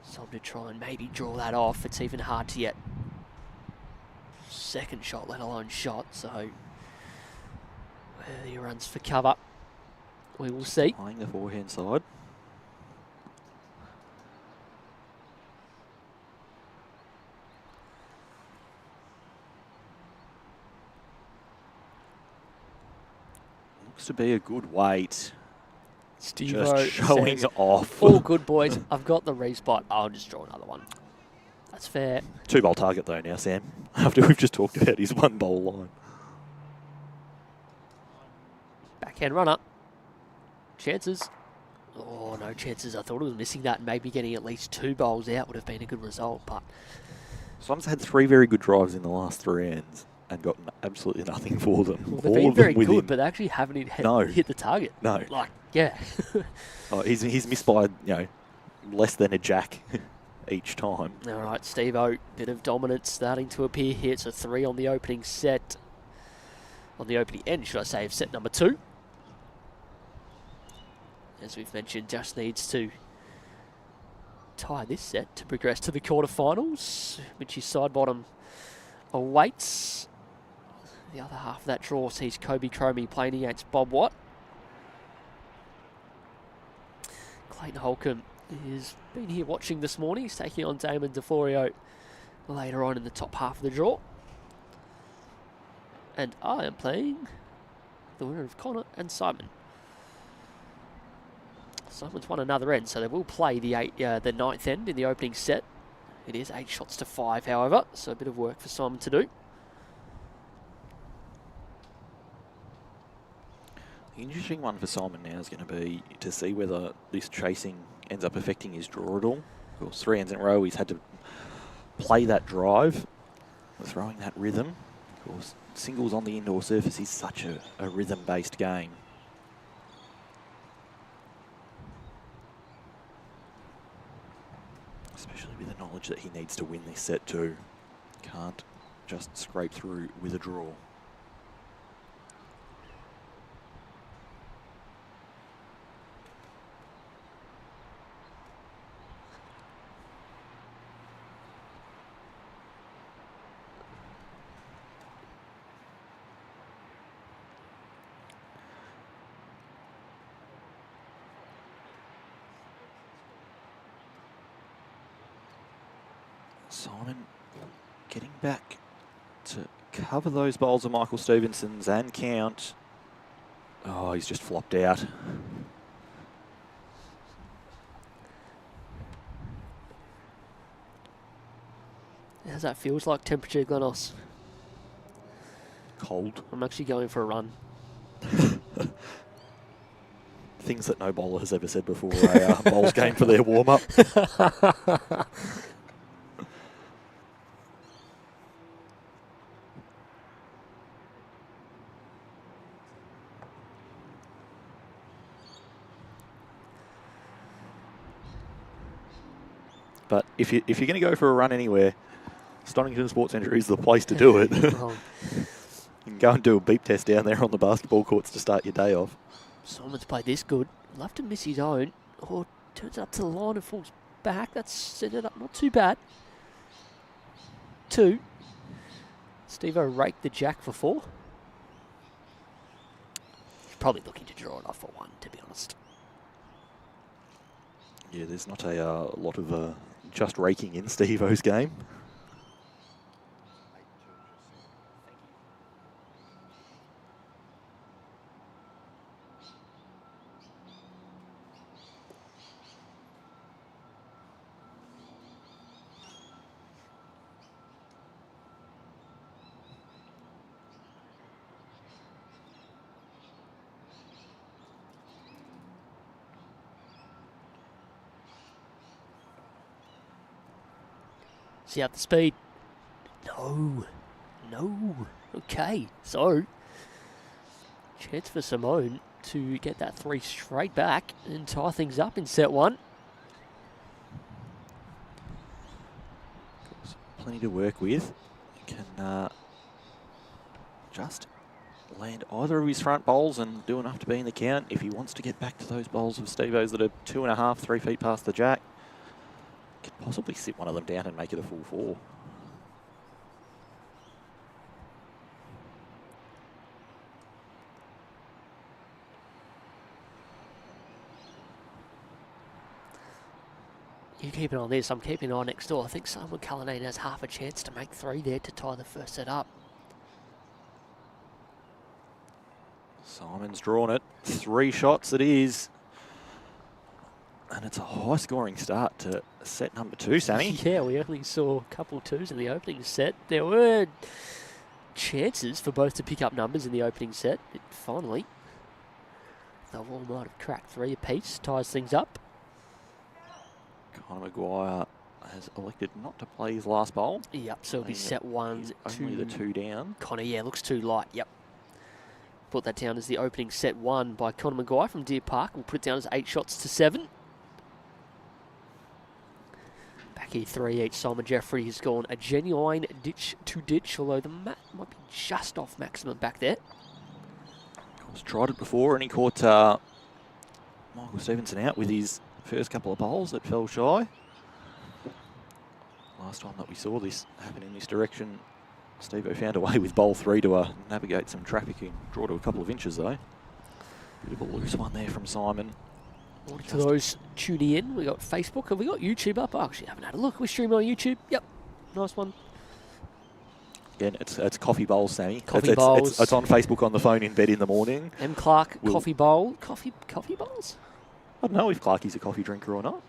someone to try and maybe draw that off. It's even hard to get second shot, let alone shot. So whether he runs for cover, we will see. Playing the forehand side. Looks to be a good weight. Steve-O just showing says, off. All good, boys. I've got the respot. I'll just draw another one. That's fair. 2 bowl target though now, Sam. After we've just talked about his 1 bowl line. Backhand runner. Chances. Oh, no chances. I thought it was missing that, and maybe getting at least 2 bowls out would have been a good result, but... Simon's had 3 very good drives in the last 3 ends and got absolutely nothing for them. Well, they've been very good, but they actually haven't hit the target. No. Like, yeah. Oh, he's missed by, less than a jack each time. All right, Steve-O, bit of dominance starting to appear here. It's a 3 on the opening set. On the opening end, should I say, of set number 2. As we've mentioned, just needs to tie this set to progress to the quarterfinals, which his side bottom awaits. The other half of that draw sees Kobe Cromie playing against Bob Watt. Clayton Holcomb has been here watching this morning. He's taking on Damon DeForio later on in the top half of the draw. And I am playing the winner of Connor and Simon. Simon's won another end, so they will play the 9th end in the opening set. It is 8 shots to 5, however, so a bit of work for Simon to do. The interesting one for Simon now is going to be to see whether this chasing ends up affecting his draw at all. Of course, 3 ends in a row, he's had to play that drive, throwing that rhythm. Of course, singles on the indoor surface is such a rhythm-based game. Especially with the knowledge that he needs to win this set too. Can't just scrape through with a draw. Simon getting back to cover those bowls of Michael Stevenson's and count. Oh, he's just flopped out. How's that feels like temperature, Glenos? Cold. I'm actually going for a run. Things that no bowler has ever said before a bowls game for their warm-up. But if you're going to go for a run anywhere, Stonington Sports Centre is the place to do it. You can go and do a beep test down there on the basketball courts to start your day off. Simon's played this good. Love to miss his own. Or turns it up to the line and falls back. That's set it up. Not too bad. 2. Steve-O raked the jack for 4. He's probably looking to draw it off for 1, to be honest. Yeah, there's not a lot of just raking in Steve-O's game. See out the speed. No. Okay, so chance for Simone to get that 3 straight back and tie things up in set 1. Plenty to work with. Can just land either of his front bowls and do enough to be in the count. If he wants to get back to those bowls of Steve-O's that are 2.5, 3 feet past the jack, could possibly sit one of them down and make it a full 4. You keep an eye on this. I'm keeping an eye next door. I think Simon Cullinane has half a chance to make 3 there to tie the first set up. Simon's drawn it. 3 shots it is. And it's a high-scoring start to set number 2, Sammy. Yeah, we only saw a couple 2s in the opening set. There were chances for both to pick up numbers in the opening set. Finally, They all might have cracked 3 apiece. Ties things up. Conor Maguire has elected not to play his last bowl. Yep, so it'll be set 1, 2. Only the 2 down. Conor, yeah, looks too light. Yep. Put that down as the opening set 1 by Conor Maguire from Deer Park. We'll put it down as 8 shots to 7. Back here 3 each. Simon Jeffrey has gone a genuine ditch to ditch, although the mat might be just off maximum back there. He's tried it before and he caught Michael Stevenson out with his first couple of bowls that fell shy. Last time that we saw this happen in this direction, Steve-O found a way with bowl 3 to navigate some traffic and draw to a couple of inches though. Bit of a loose one there from Simon. To those tuning in, we got Facebook. Have we got YouTube up? I actually haven't had a look. We stream on YouTube. Yep, nice one. Again, it's coffee bowls, Sammy. Coffee bowls. It's on Facebook on the phone in bed in the morning. M. Clark, coffee bowl. Coffee bowls? I don't know if Clarkie's a coffee drinker or not.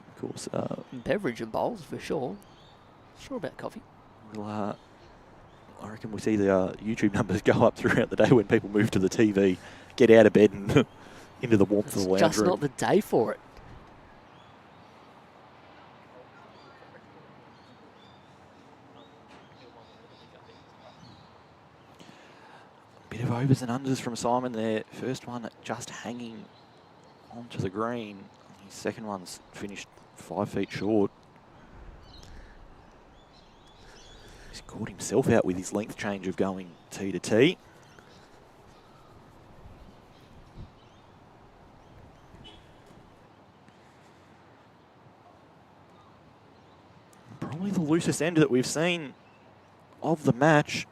Of course. Beverage and bowls, for sure. Sure about coffee. Well, I reckon we'll see the YouTube numbers go up throughout the day when people move to the TV, get out of bed and into the warmth of the lounge room. It's just not the day for it. Bit of overs and unders from Simon there. First one just hanging onto the green. His second one's finished 5 feet short. He's caught himself out with his length change of going tee to tee. Probably the loosest end that we've seen of the match.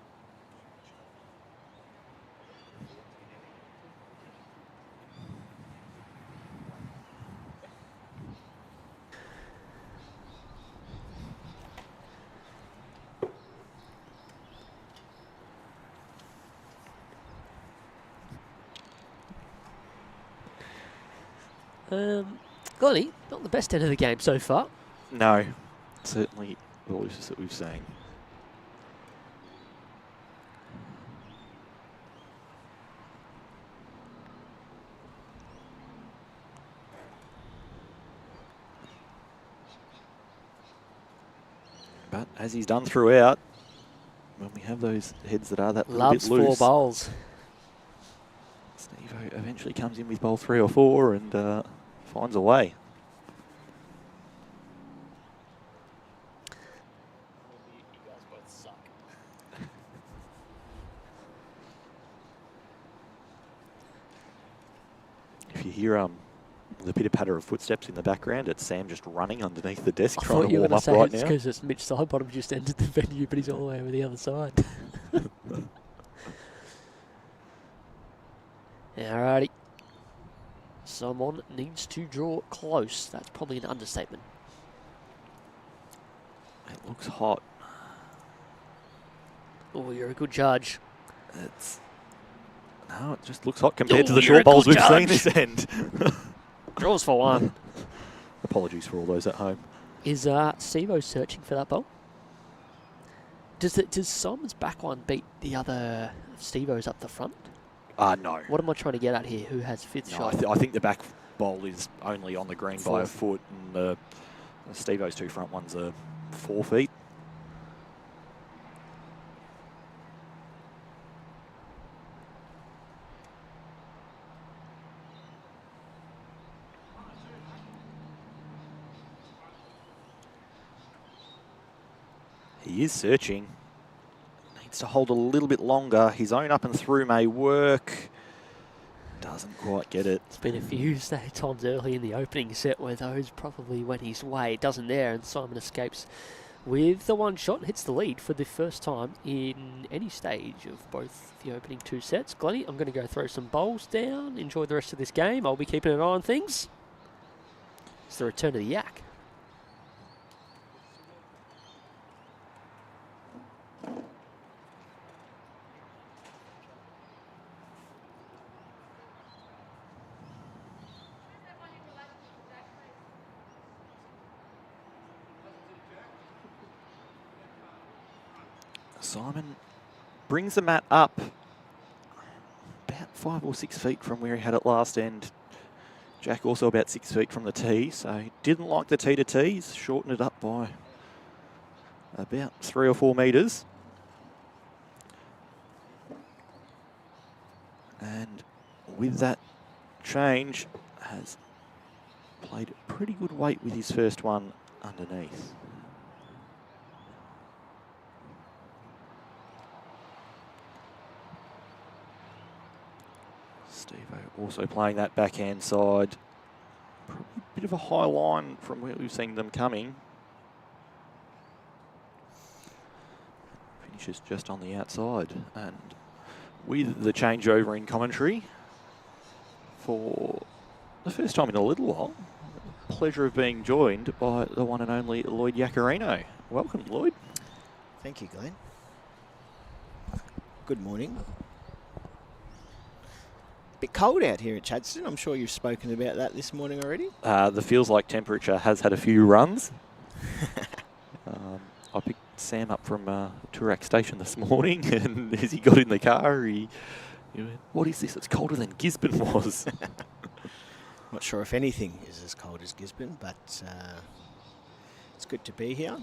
Glennie, not the best end of the game so far. No, certainly the loosest that we've seen. But as he's done throughout, when we have those heads that are that little Loves bit loose, 4 bowls. Steve eventually comes in with bowl 3 or 4 and finds a way. If you hear the pitter-patter of footsteps in the background, it's Sam just running underneath the desk I trying thought to you were warm going up to say right it's now. because it's Mitch Sidebottom just entered the venue, but he's all the way over the other side. Alrighty. Someone needs to draw close. That's probably an understatement. It looks hot. Oh, you're a good judge. No, it just looks hot compared to the you're a short bowls good we've seen judge. this end. Draws for 1. Apologies for all those at home. Is Steve-O searching for that bowl? Does Simon's back line beat the other Steve-O's up the front? No. What am I trying to get at here? Who has 5th No, shot? I think the back bowl is only on the green by a 4th. foot, and the Steve-O's 2 front ones are 4 feet. He is searching. Needs to hold a little bit longer. His own up and through may work. Doesn't quite get it. It's been a few times early in the opening set where those probably went his way. It doesn't there, and Simon escapes with the 1 shot and hits the lead for the first time in any stage of both the opening 2 sets. Glennie, I'm going to go throw some bowls down. Enjoy the rest of this game. I'll be keeping an eye on things. It's the return of the yak. Simon brings the mat up about 5 or 6 feet from where he had it last, and Jack also about 6 feet from the tee, so he didn't like the tee to tees, shortened it up by about 3 or 4 metres. And with that change, has played pretty good weight with his first one underneath. Stevo also playing that backhand side. Probably a bit of a high line from where we've seen them coming. Finishes just on the outside. And with the changeover in commentary, for the first time in a little while, pleasure of being joined by the one and only Lloyd Yacarino. Welcome, Lloyd. Thank you, Glenn. Good morning. Bit cold out here at Chadstone. I'm sure you've spoken about that this morning already. The feels like temperature has had a few runs. I picked Sam up from Toorak Station this morning, and as he got in the car, he went, "What is this? It's colder than Gisborne was." Not sure if anything is as cold as Gisborne, but it's good to be here.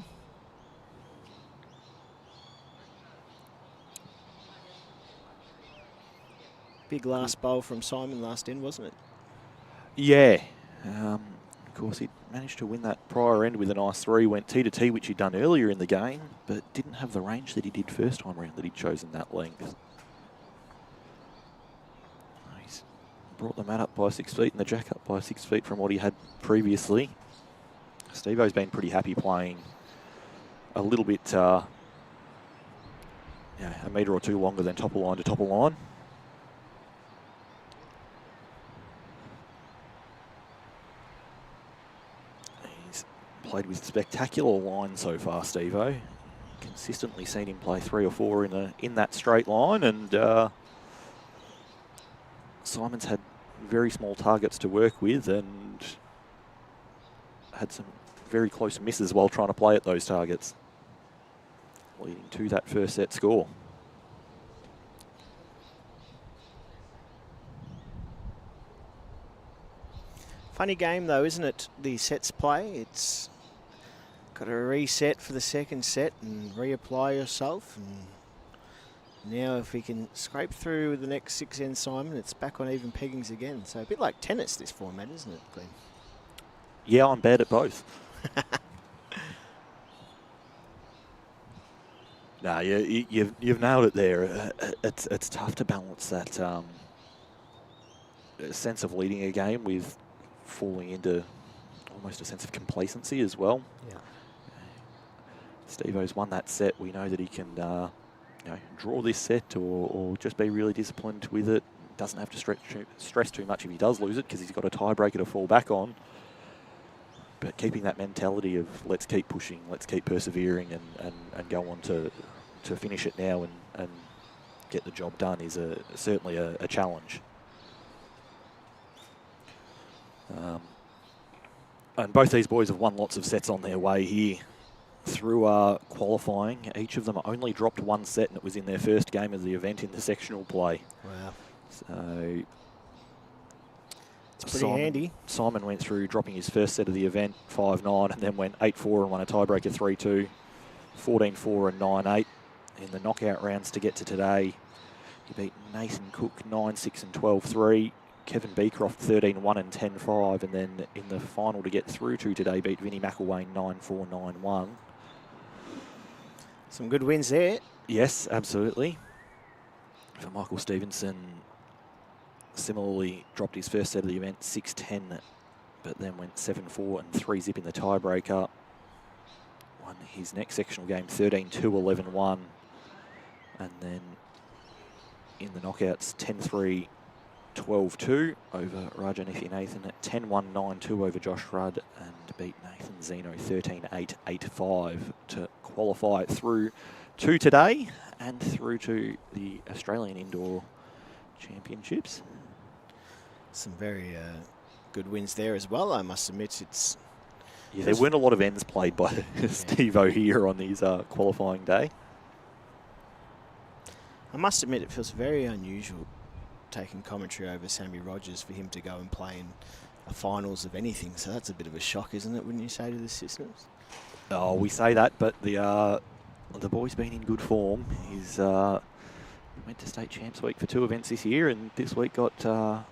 Big last bowl from Simon last in, wasn't it? Yeah. Of course, he managed to win that prior end with a nice 3. Went tee to tee, which he'd done earlier in the game, but didn't have the range that he did first time around that he'd chosen that length. He's brought the mat up by 6 feet and the jack up by 6 feet from what he had previously. Stevo's been pretty happy playing a little bit, a metre or two longer than top of line to top of line. Played with spectacular line so far, Stevo. Consistently seen him play 3 or 4 in that straight line, and Simon's had very small targets to work with and had some very close misses while trying to play at those targets, leading to that first set score. Funny game though, isn't it? The sets play. It's got to reset for the second set and reapply yourself. And now if we can scrape through the next 6 ends, Simon, it's back on even peggings again. So a bit like tennis, this format, isn't it, Glenn? Yeah, I'm bad at both. No, you've nailed it there. It's tough to balance that sense of leading a game with falling into almost a sense of complacency as well. Yeah. Stevo's won that set. We know that he can draw this set or just be really disciplined with it. Doesn't have to stress too much if he does lose it, because he's got a tiebreaker to fall back on. But keeping that mentality of let's keep pushing, let's keep persevering and go on to finish it now and get the job done is certainly a challenge. And both these boys have won lots of sets on their way here through qualifying. Each of them only dropped 1 set, and it was in their first game of the event in the sectional play. Wow. So it's pretty handy. Simon went through dropping his first set of the event 5-9, and then went 8-4 and won a tiebreaker 3-2, 14-4 and 9-8 in the knockout rounds to get to today. He beat Nathan Cook 9-6 and 12-3. Kevin Beecroft 13-1 and 10-5, and then in the final to get through to today beat Vinnie McElwain 9-4, 9-1. Some good wins there. Yes, absolutely. For Michael Stevenson, similarly dropped his first set of the event 6-10, but then went 7-4 and 3-zip in the tiebreaker. Won his next sectional game 13-2, 11-1, and then in the knockouts 10-3, 12-2 over Rajanithi Nathan, 10-1, 9-2 over Josh Rudd, and beat Nathan Zeno 13-8, 8-5 to qualify through to today and through to the Australian Indoor Championships. Some very good wins there as well, I must admit. Yeah, there weren't a lot of ends played by Stevo here on his qualifying day. I must admit it feels very unusual taking commentary over Sammy Rogers for him to go and play in a finals of anything. So that's a bit of a shock, isn't it, wouldn't you say to the systems? Oh, we say that, but the boy's been in good form. He's went to state champs week for 2 events this year, and this week was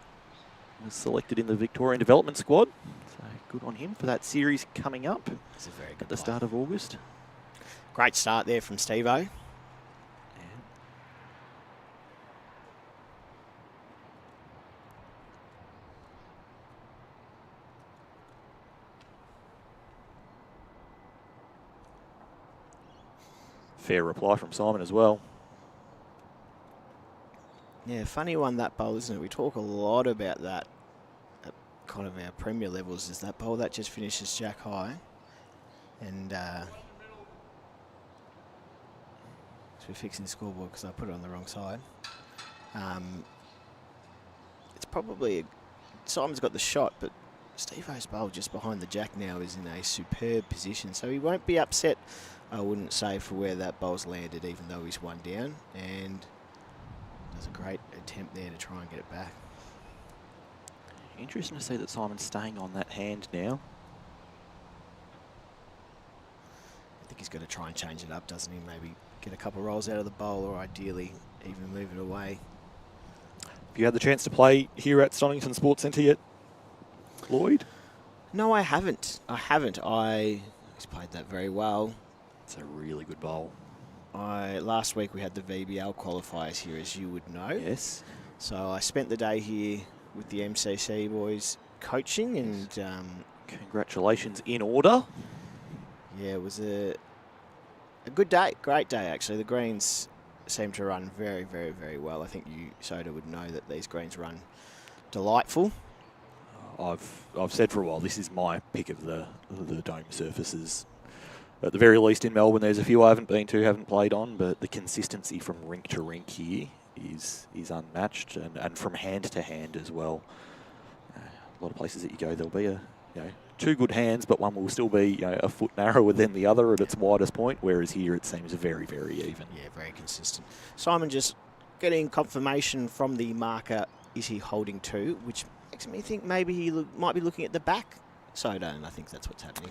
selected in the Victorian development squad. So good on him for that series coming up He's a very good at the player. start of August. Great start there from Steve-O. Fair reply from Simon as well. Yeah, funny one, that bowl, isn't it? We talk a lot about that at kind of our Premier levels, is that bowl that just finishes jack high. And so we're fixing the scoreboard because I put it on the wrong side. It's probably, Simon's got the shot, but Steve-O's bowl just behind the jack now is in a superb position. So he won't be upset, I wouldn't say, for where that bowl's landed, even though he's 1 down. And does a great attempt there to try and get it back. Interesting to see that Simon's staying on that hand now. I think he's going to try and change it up, doesn't he? Maybe get a couple of rolls out of the bowl, or ideally even move it away. Have you had the chance to play here at Stonington Sports Centre yet, Lloyd? No, I haven't. He's played that very well. It's a really good bowl. Last week we had the VBL qualifiers here, as you would know. Yes. So I spent the day here with the MCC boys coaching, and Congratulations in order. yeah, it was a good day, great day actually. The greens seem to run very, very, very well. I think you, Soda, would know that these greens run delightful. I've said for a while, this is my pick of the dome surfaces. At the very least in Melbourne, there's a few I haven't been to, haven't played on, but the consistency from rink to rink here is unmatched, and from hand to hand as well. A lot of places that you go, there'll be 2 good hands, but one will still be a foot narrower than the other at its widest point, whereas here it seems very, very even. Yeah, very consistent. Simon just getting confirmation from the marker, is he holding 2, which makes me think maybe he might be looking at the back Soda, and I think that's what's happening.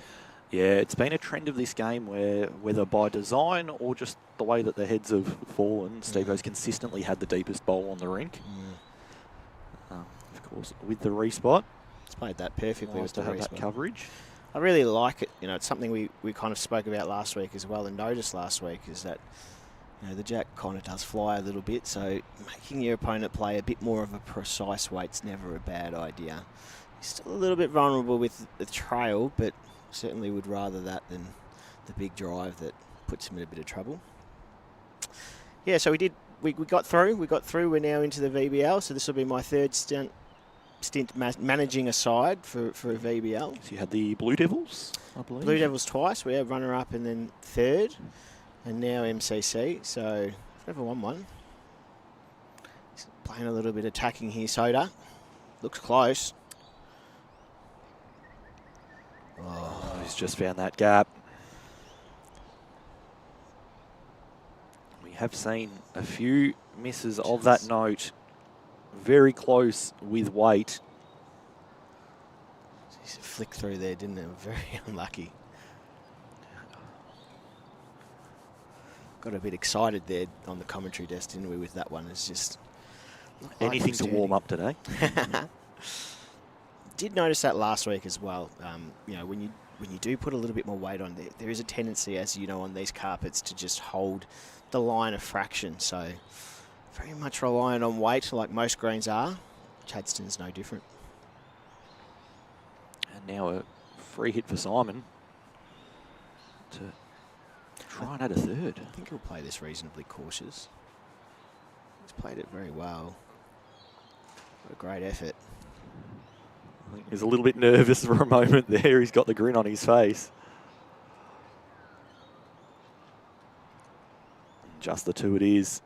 Yeah, it's been a trend of this game where, whether by design or just the way that the heads have fallen, Steve-O's consistently had the deepest bowl on the rink. Of course, with the respot. He's played that perfectly with To the have race that coverage. I really like it. It's something we kind of spoke about last week as well, and noticed last week, is that the jack kind of does fly a little bit, so making your opponent play a bit more of a precise weight's never a bad idea. He's still a little bit vulnerable with the trail, but certainly would rather that than the big drive that puts him in a bit of trouble. Yeah, so we got through. We're now into the VBL, so this will be my 3rd stint managing a side for a VBL. So you had the Blue Devils, I believe. Blue Devils twice. We had runner-up and then 3rd, and now MCC. So I've never won one. He's playing a little bit attacking here, Soda. Looks close. Oh, he's just found that gap. We have seen a few misses of that note. Very close with weight. He's flicked through there, didn't it? Very unlucky. Got a bit excited there on the commentary desk, didn't we, with that one? It's just Anything to warm up today. Did notice that last week as well. When you do put a little bit more weight on there is a tendency, as you know, on these carpets to just hold the line a fraction. So very much reliant on weight, like most greens are. Chadstone's no different. And now a free hit for Simon to try and add a 3rd. I think he'll play this reasonably cautious. He's played it very well. What a great effort. I think he's a little bit nervous for a moment there. He's got the grin on his face. Just the 2 it is.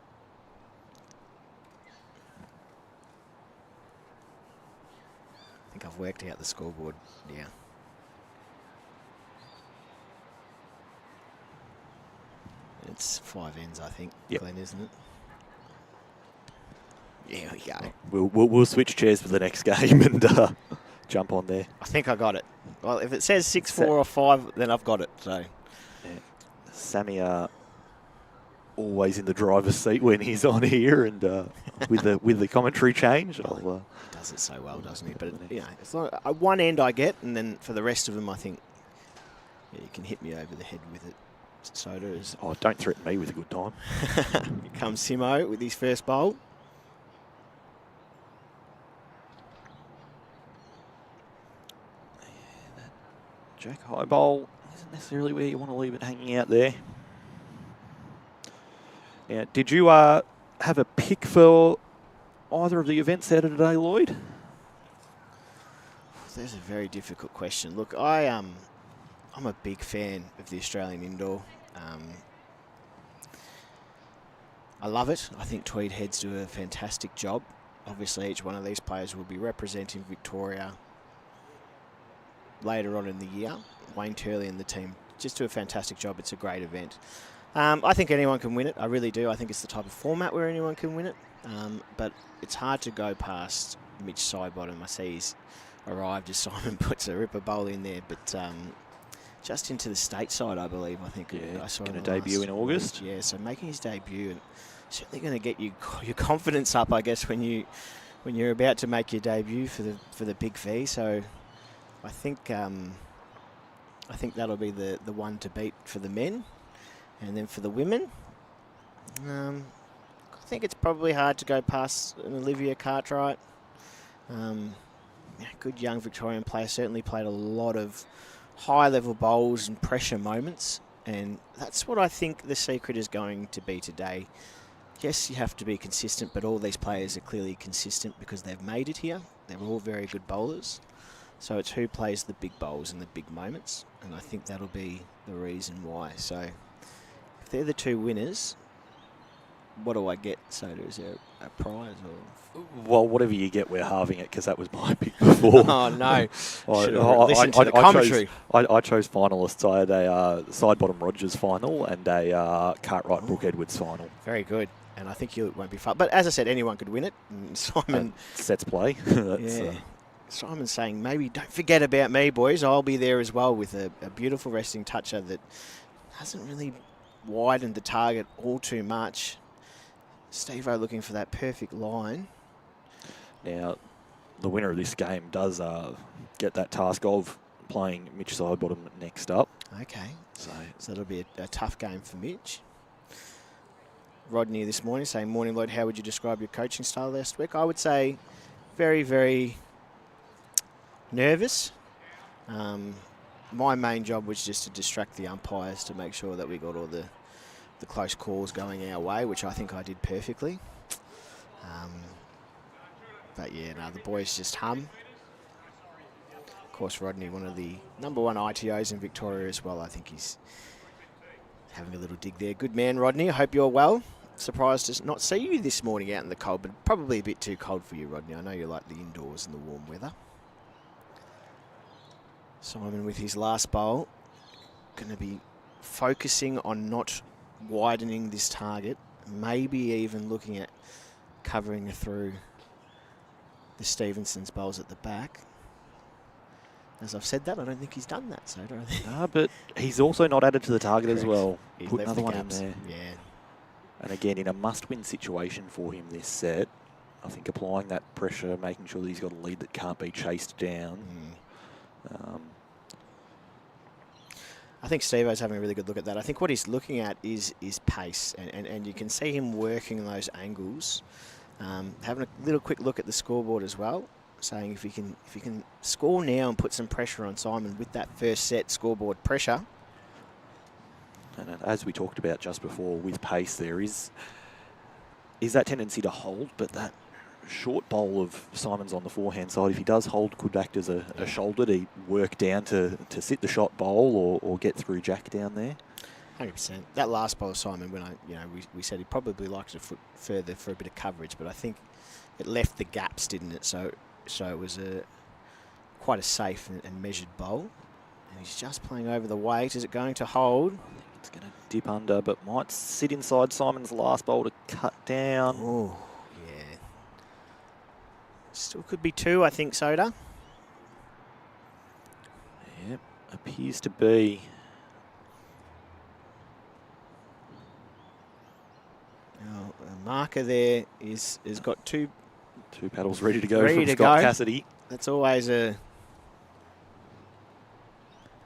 I think I've worked out the scoreboard. Yeah. It's 5 ends, I think, Yep. Glenn, isn't it? Here we go. We'll switch chairs for the next game and jump on there. I think I got it. Well, if it says 6-4 or 5, then I've got it. So, yeah. Sammy always in the driver's seat when he's on here, and with the commentary change, he does it so well, doesn't he? But it's not, one end I get, and then for the rest of them, I think you can hit me over the head with it. So does. Oh, don't threaten me with a good time. Here comes Simo with his first bowl. Jack high bowl isn't necessarily where you want to leave it hanging out there. Now, did you have a pick for either of the events out of today, Lloyd? There's a very difficult question. Look, I'm a big fan of the Australian indoor. I love it. I think Tweed Heads do a fantastic job. Obviously, each one of these players will be representing Victoria later on in the year. Wayne Turley and the team just do a fantastic job. It's a great event. I think anyone can win it. I really do. I think it's the type of format where anyone can win it. But it's hard to go past Mitch Sidebottom. I see he's arrived as Simon puts a ripper bowl in there. But just into the stateside, I believe. I think I saw going to debut in August. Yeah, so making his debut and certainly going to get your confidence up, I guess, when you're about to make your debut for the big fee. So I think that'll be the one to beat for the men, and then for the women, I think it's probably hard to go past an Olivia Cartwright. Good young Victorian player, certainly played a lot of high-level bowls and pressure moments, and that's what I think the secret is going to be today. Yes, you have to be consistent, but all these players are clearly consistent because they've made it here. They're all very good bowlers. So it's who plays the big bowls and the big moments, and I think that'll be the reason why. So if they're the two winners, what do I get? So is there a prize or? Well, whatever you get, we're halving it because that was my pick before. Oh no! Listen to the commentary. I chose finalists. I had a Sidebottom Rogers final and a Cartwright Brooke Edwards final. Very good. And I think you won't be far. But as I said, anyone could win it. And Simon. Sets play. Yeah. Simon's saying, maybe don't forget about me, boys. I'll be there as well with a beautiful resting toucher that hasn't really widened the target all too much. Steve-O looking for that perfect line. Now, the winner of this game does get that task of playing Mitch Sidebottom next up. Okay. So that'll be a tough game for Mitch. Rodney this morning saying, morning, Lloyd, how would you describe your coaching style last week? I would say very, very nervous. My main job was just to distract the umpires to make sure that we got all the close calls going our way, which I think I did perfectly. But yeah, no, the boys just hum. Of course, Rodney, one of the #1 ITOs in Victoria as well. I think he's having a little dig there. Good man, Rodney. I hope you're well. Surprised to not see you this morning out in the cold, but probably a bit too cold for you, Rodney. I know you like the indoors and the warm weather. Simon with his last bowl, going to be focusing on not widening this target, maybe even looking at covering through the Stevenson's bowls at the back. As I've said that, I don't think he's done that, so I don't think. No, but he's also not added to the target as well. He's Put left another the one gaps. in there. Yeah. And again, in a must-win situation for him this set, I think applying that pressure, making sure that he's got a lead that can't be chased down. I think Steve-O's having a really good look at that. I think what he's looking at is pace, and you can see him working those angles. Having a little quick look at the scoreboard as well, saying if he can score now and put some pressure on Simon with that first set scoreboard pressure. And as we talked about just before, with pace there is that tendency to hold, but that short bowl of Simon's on the forehand side, if he does hold, could act as a shoulder to work down to sit the shot bowl or get through Jack down there. 100%. That last bowl of Simon, when we said he probably liked it a foot further for a bit of coverage, but I think it left the gaps, didn't it? So it was quite a safe and measured bowl. And he's just playing over the weight. Is it going to hold? It's going to dip under, but might sit inside Simon's last bowl to cut down. Oh, yeah. Still could be 2, I think, Soda. Yep, appears to be. Now, a marker there has got 2. 2 paddles ready to go Ready from to Scott go. Cassidy. That's always a...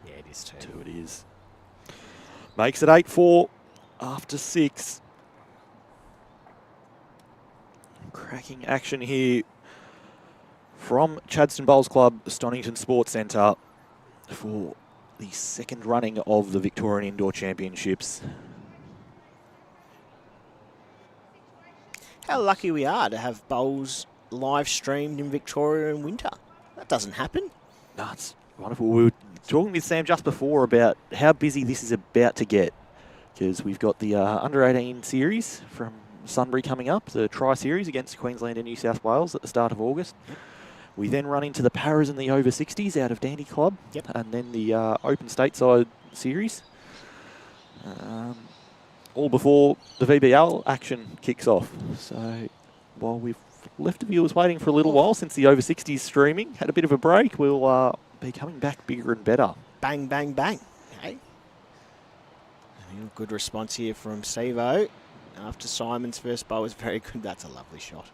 Yeah, it is 2. 2 it is. Makes it 8-4 after 6. Cracking action here from Chadstone Bowls Club, Stonington Sports Centre for the second running of the Victorian Indoor Championships. How lucky we are to have bowls live streamed in Victoria in winter. That doesn't happen. That's wonderful. We were talking with Sam just before about how busy this is about to get, because we've got the under-18 series from Sunbury coming up, the Tri-Series against Queensland and New South Wales at the start of August. We then run into the Paras and the over-60s out of Dandy Club, and then the Open Stateside Series, all before the VBL action kicks off. So while we've left the viewers waiting for a little while since the over-60s streaming had a bit of a break, we'll be coming back bigger and better. Bang, bang, bang. Hey. And a good response here from Sevo. After Simon's first bowl was very good. That's a lovely shot.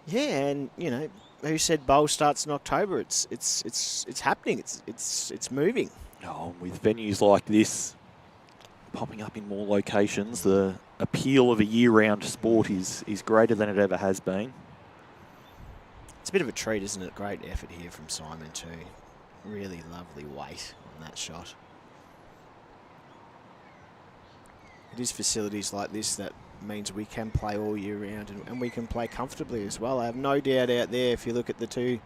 Yeah, and you know, who said bowl starts in October? It's happening. It's moving. Oh, with venues like this popping up in more locations, the appeal of a year-round sport is greater than it ever has been. It's a bit of a treat, isn't it? Great effort here from Simon too. Really lovely weight on that shot. It is facilities like this that means we can play all year round and we can play comfortably as well. I have no doubt out there, if you look at the 2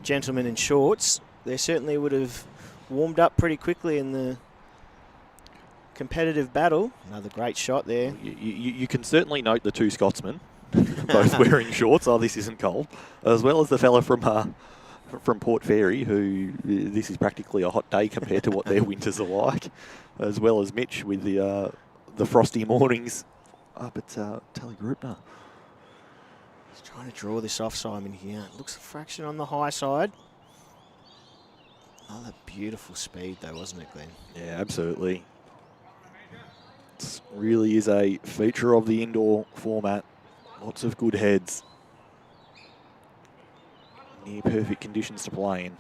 gentlemen in shorts, they certainly would have warmed up pretty quickly in the competitive battle. Another great shot there. You can certainly note the 2 Scotsmen, both wearing shorts. Oh, this isn't cold. As well as the fella from Port Fairy, who this is practically a hot day compared to what their winters are like. As well as Mitch with the frosty mornings up at Tallygrupna. Just trying to draw this off, Simon, here. Looks a fraction on the high side. Another beautiful speed, though, wasn't it, Glenn? Yeah, absolutely. It really is a feature of the indoor format. Lots of good heads. Near perfect conditions to play in.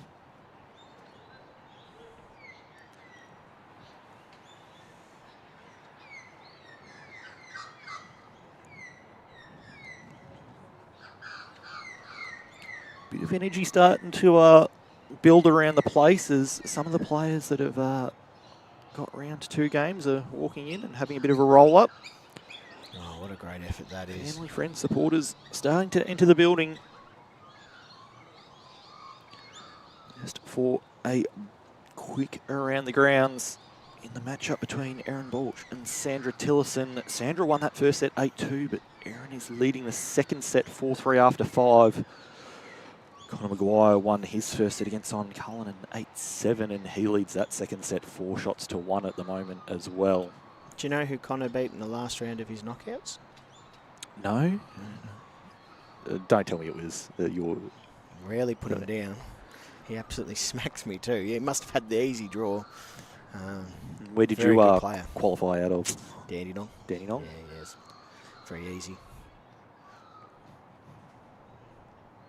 Bit of energy starting to build around the place as some of the players that have got round to 2 games are walking in and having a bit of a roll-up. Oh, what a great effort that is. Family, friends, supporters starting to enter the building. Just for a quick around the grounds in the matchup between Erin Balch and Sandra Tillison. Sandra won that first set 8-2, but Erin is leading the second set 4-3 after 5. Conor Maguire won his first set against Simon Cullen in 8-7, and he leads that second set 4-1 at the moment as well. Do you know who Conor beat in the last round of his knockouts? No? Don't tell me it was your... Rarely put him down. He absolutely smacks me too. Yeah, he must have had the easy draw. Where did very you good player. qualify out of? Dandenong. Dandenong? Yeah, yes. Very easy.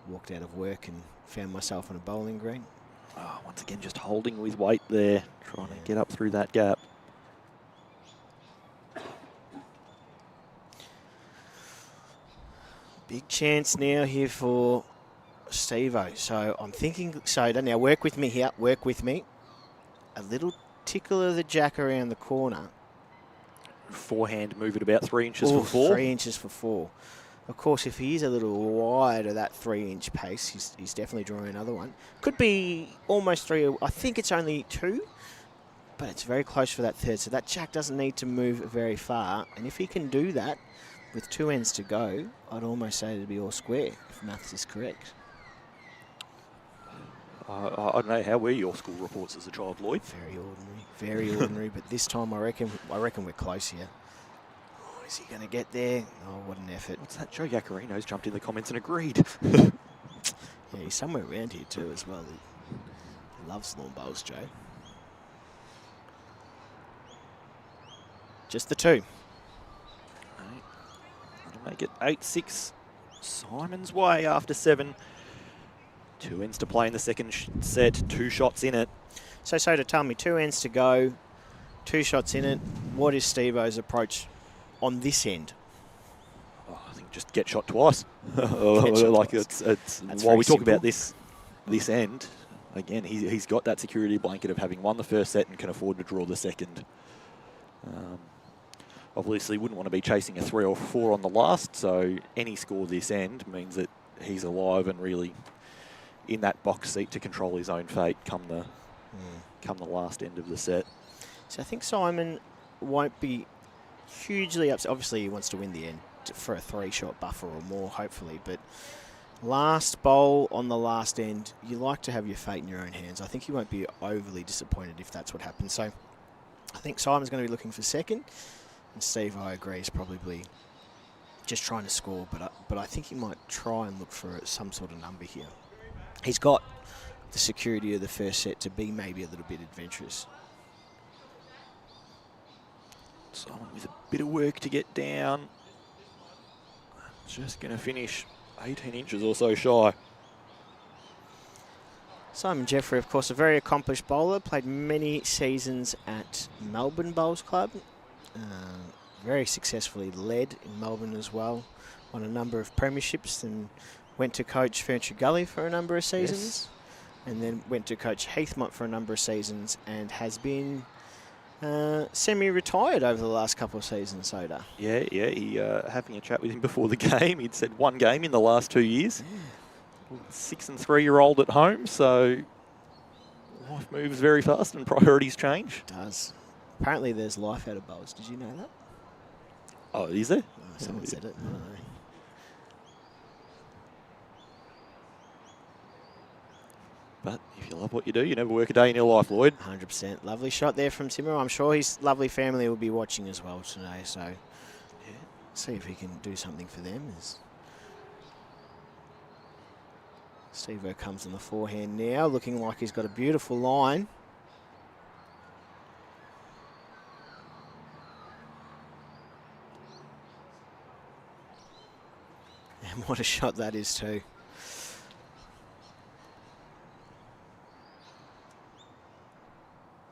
Walked out of work and found myself on a bowling green. Oh, once again, just holding with weight there, trying to get up through that gap. Big chance now here for Stevo. So I'm thinking, Soda, now work with me here, work with me. A little tickle of the jack around the corner. Forehand move at about 3 inches for 4. 3 inches for 4. Of course, if he is a little wide of that 3-inch pace, he's definitely drawing another one. Could be almost 3. I think it's only 2, but it's very close for that third. So that jack doesn't need to move very far. And if he can do that with 2 ends to go, I'd almost say it'd be all square, if maths is correct. I don't know, how were your school reports as a child, Lloyd? Very ordinary, but this time I reckon we're close here. Is he going to get there? Oh, what an effort. What's that? Joe Yacarino's jumped in the comments and agreed. Yeah, he's somewhere around here too as well. He loves long bowls, Joe. Just the two. That'll make it 8-6 Simon's way after 7. 2 ends to play in the second set, 2 shots in it. So to tell me, 2 ends to go, 2 shots in it. What is Steve-O's approach on this end? Oh, I think just get shot twice. Like twice. That's while we talk simple. about this end, again, he's got that security blanket of having won the first set and can afford to draw the second. Obviously, wouldn't want to be chasing a 3 or 4 on the last, so any score this end means that he's alive and really in that box seat to control his own fate come the last end of the set. So I think Simon won't be hugely upset. Obviously, he wants to win the end for a 3-shot buffer or more, hopefully. But last bowl on the last end, you like to have your fate in your own hands. I think he won't be overly disappointed if that's what happens. So I think Simon's going to be looking for second. And Steve, I agree, is probably just trying to score. But I think he might try and look for some sort of number here. He's got the security of the first set to be maybe a little bit adventurous. Simon with a bit of work to get down. Just going to finish 18 inches or so shy. Simon Jeffrey, of course, a very accomplished bowler, played many seasons at Melbourne Bowls Club. Very successfully led in Melbourne as well. Won a number of premierships and went to coach Furniture Gully for a number of seasons. Yes. And then went to coach Heathmont for a number of seasons and has been semi-retired over the last couple of seasons, Soda. Yeah, he having a chat with him before the game, he'd said 1 game in the last 2 years. 6 and 3-year-old at home, so life moves very fast and priorities change. It does. Apparently there's life out of bowls. Did you know that? Oh, is there? Oh, someone said it. I don't know. But if you love what you do, you never work a day in your life, Lloyd. 100%. Lovely shot there from Timmo. I'm sure his lovely family will be watching as well today, so yeah, see if he can do something for them. As Steve-O comes on the forehand now, looking like he's got a beautiful line. And what a shot that is too.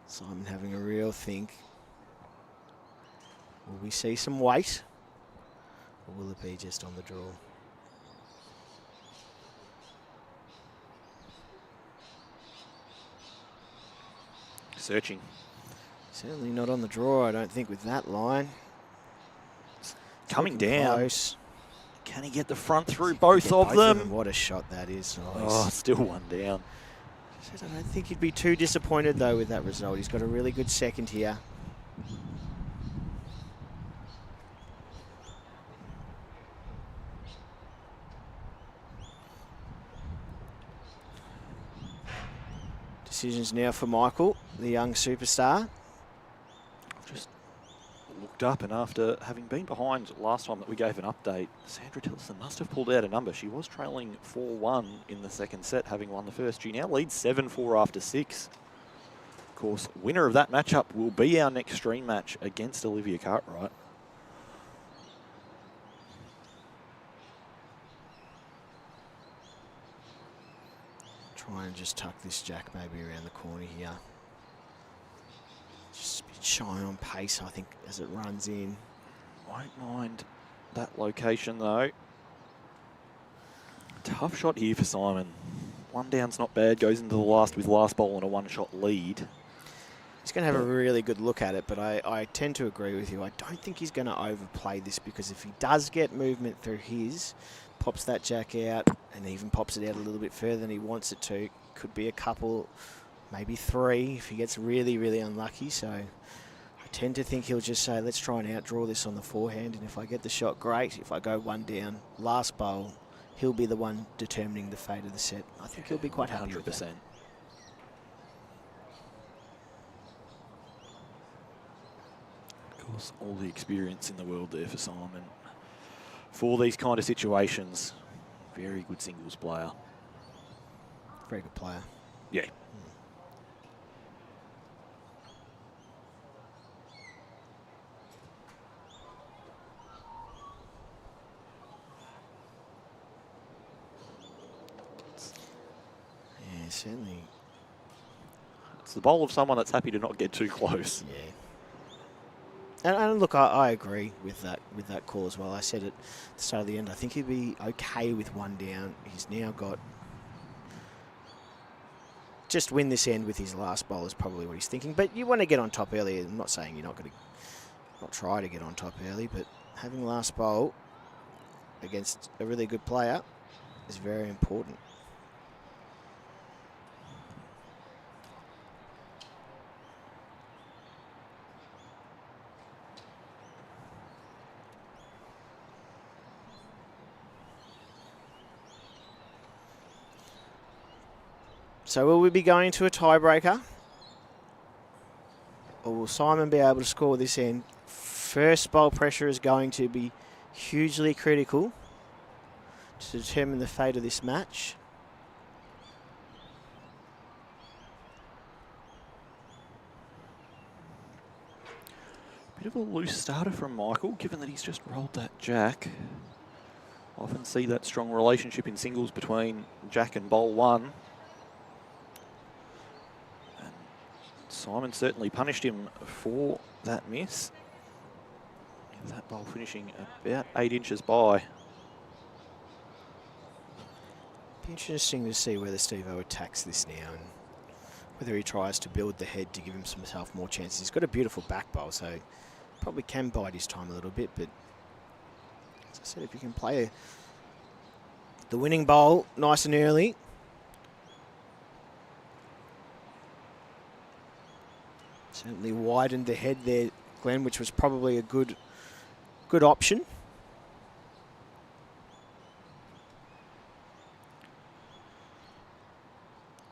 Simon having a real think. Will we see some weight? Or will it be just on the draw? Searching. Certainly not on the draw, I don't think, with that line. Coming Looking down. close. Can he get the front through both of them? What a shot that is. Nice. Oh, still 1 down. I don't think he'd be too disappointed, though, with that result. He's got a really good second here. Decisions now for Michael, the young superstar. I've just looked up, and after having been behind last time that we gave an update, Sandra Tillotson must have pulled out a number. She was trailing 4-1 in the second set, having won the first. She now leads 7-4 after 6. Of course, winner of that matchup will be our next stream match against Olivia Cartwright. Try and just tuck this jack maybe around the corner here. Just a bit shy on pace, I think, as it runs in. Won't mind that location, though. Tough shot here for Simon. 1 down's not bad. Goes into the last with last bowl and a 1-shot lead. He's going to have a really good look at it, but I tend to agree with you. I don't think he's going to overplay this, because if he does get movement through his, pops that jack out and even pops it out a little bit further than he wants it to, could be a couple, maybe 3 if he gets really, really unlucky. So I tend to think he'll just say, let's try and outdraw this on the forehand, and if I get the shot, great. If I go 1 down, last bowl, he'll be the one determining the fate of the set. I think he'll be quite happy with that. 100%. Of course, all the experience in the world there for Simon. For these kind of situations, very good singles player. Very good player. Yeah. Yeah, certainly. It's the bowl of someone that's happy to not get too close. Yeah. And look, I agree with that call as well. I said at the start of the end, I think he'd be okay with one down. He's now got... Just win this end with his last bowl is probably what he's thinking. But you want to get on top early. I'm not saying you're not going to not try to get on top early, but having last bowl against a really good player is very important. So will we be going to a tiebreaker? Or will Simon be able to score this end? First bowl pressure is going to be hugely critical to determine the fate of this match. Bit of a loose starter from Michael, given that he's just rolled that jack. Often see that strong relationship in singles between jack and bowl one. Simon certainly punished him for that miss. That bowl finishing about 8 inches by. Be interesting to see whether Steve-O attacks this now and whether he tries to build the head to give himself more chances. He's got a beautiful back bowl, so probably can bide his time a little bit, but as I said, if you can play the winning bowl nice and early, certainly widened the head there, Glenn, which was probably a good option.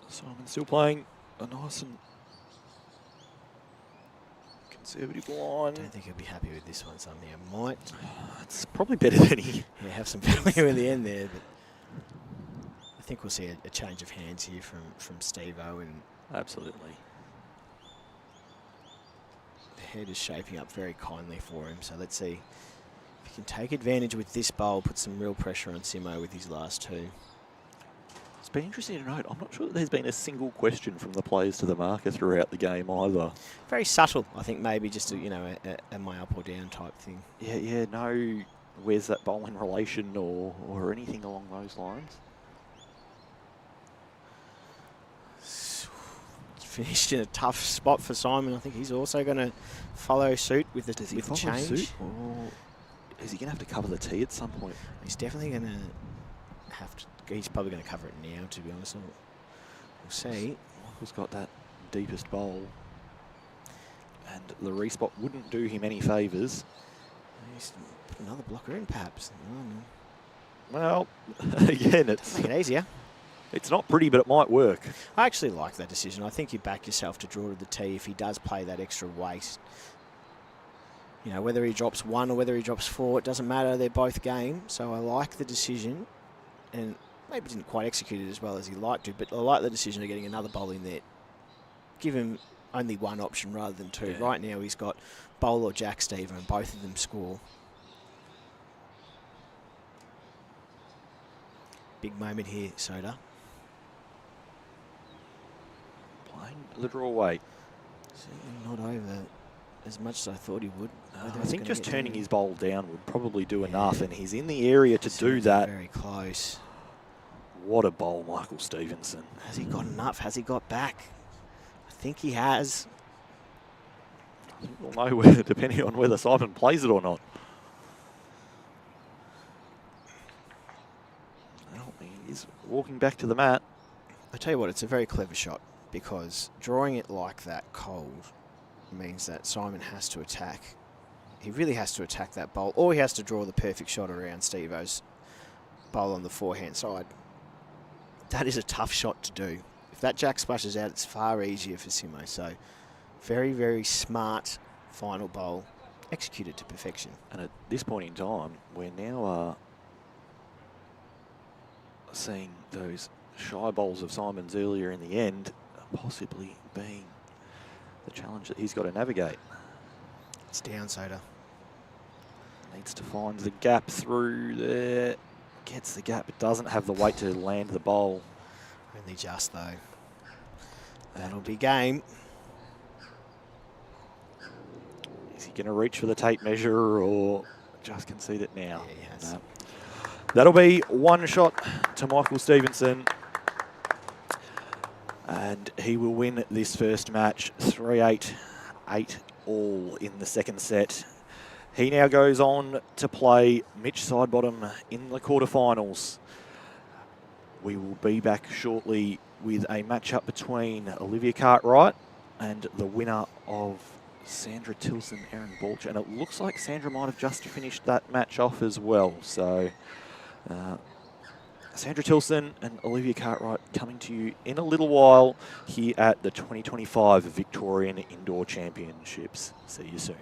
Simon still playing a nice and conservative line. I don't think he'll be happy with this one somehow. Might. It's probably better than he... Yeah, have some value in the end there, but I think we'll see a change of hands here from Steve-O, and Absolutely. the head is shaping up very kindly for him. So let's see if he can take advantage with this bowl, put some real pressure on Simo with his last two. It's been interesting to note, I'm not sure that there's been a single question from the players to the marker throughout the game either. Very subtle, I think, maybe just a my up or down type thing. Yeah, no, where's that bowl in relation or anything along those lines. Finished in a tough spot for Simon. I think he's also going to follow suit with the Does he with the follow change. suit, or is he going to have to cover the tee at some point? He's definitely going to have to. He's probably going to cover it now, to be honest. We'll see. Michael's got that deepest bowl, and the respot wouldn't do him any favours. He's put another blocker in, perhaps. Well, again, Make it easier. it's not pretty, but it might work. I actually like that decision. I think you back yourself to draw to the tee if he does play that extra weight. You know, whether he drops 1 or whether he drops 4, it doesn't matter. They're both game. So I like the decision, and maybe didn't quite execute it as well as he liked to, but I like the decision of getting another bowl in there. Give him only one option rather than two. Yeah. Right now he's got bowl or jack, Steve, and both of them score. Big moment here, Soda. Playing the draw weight. Certainly not over as much as I thought he would. I think just turning his bowl down would probably do enough, and he's in the area to do that. Very close. What a bowl, Michael Stevenson. Has he got enough? Has he got back? I think he has. I think we'll know whether, depending on whether Simon plays it or not. Well, he's walking back to the mat. I tell you what, it's a very clever shot, because drawing it like that cold means that Simon has to attack. He really has to attack that bowl, or he has to draw the perfect shot around Steve-O's bowl on the forehand side. That is a tough shot to do. If that jack splashes out, it's far easier for Simo. So very, very smart final bowl. executed to perfection. And at this point in time, we're now seeing those shy bowls of Simon's earlier in the end possibly being the challenge that he's got to navigate. It's down, Soda. Needs to find the gap through there. Gets the gap, but doesn't have the weight to land the bowl. Only just, though. That'll be game. Is he going to reach for the tape measure or just concede it now? Yeah, he has. No. That'll be one shot to Michael Stevenson. And he will win this first match 3-8, 8-all in the second set. He now goes on to play Mitch Sidebottom in the quarterfinals. We will be back shortly with a matchup between Olivia Cartwright and the winner of Sandra Tilson, Erin Balcher. And it looks like Sandra might have just finished that match off as well. So Sandra Tilson and Olivia Cartwright coming to you in a little while here at the 2025 Victorian Indoor Championships. See you soon.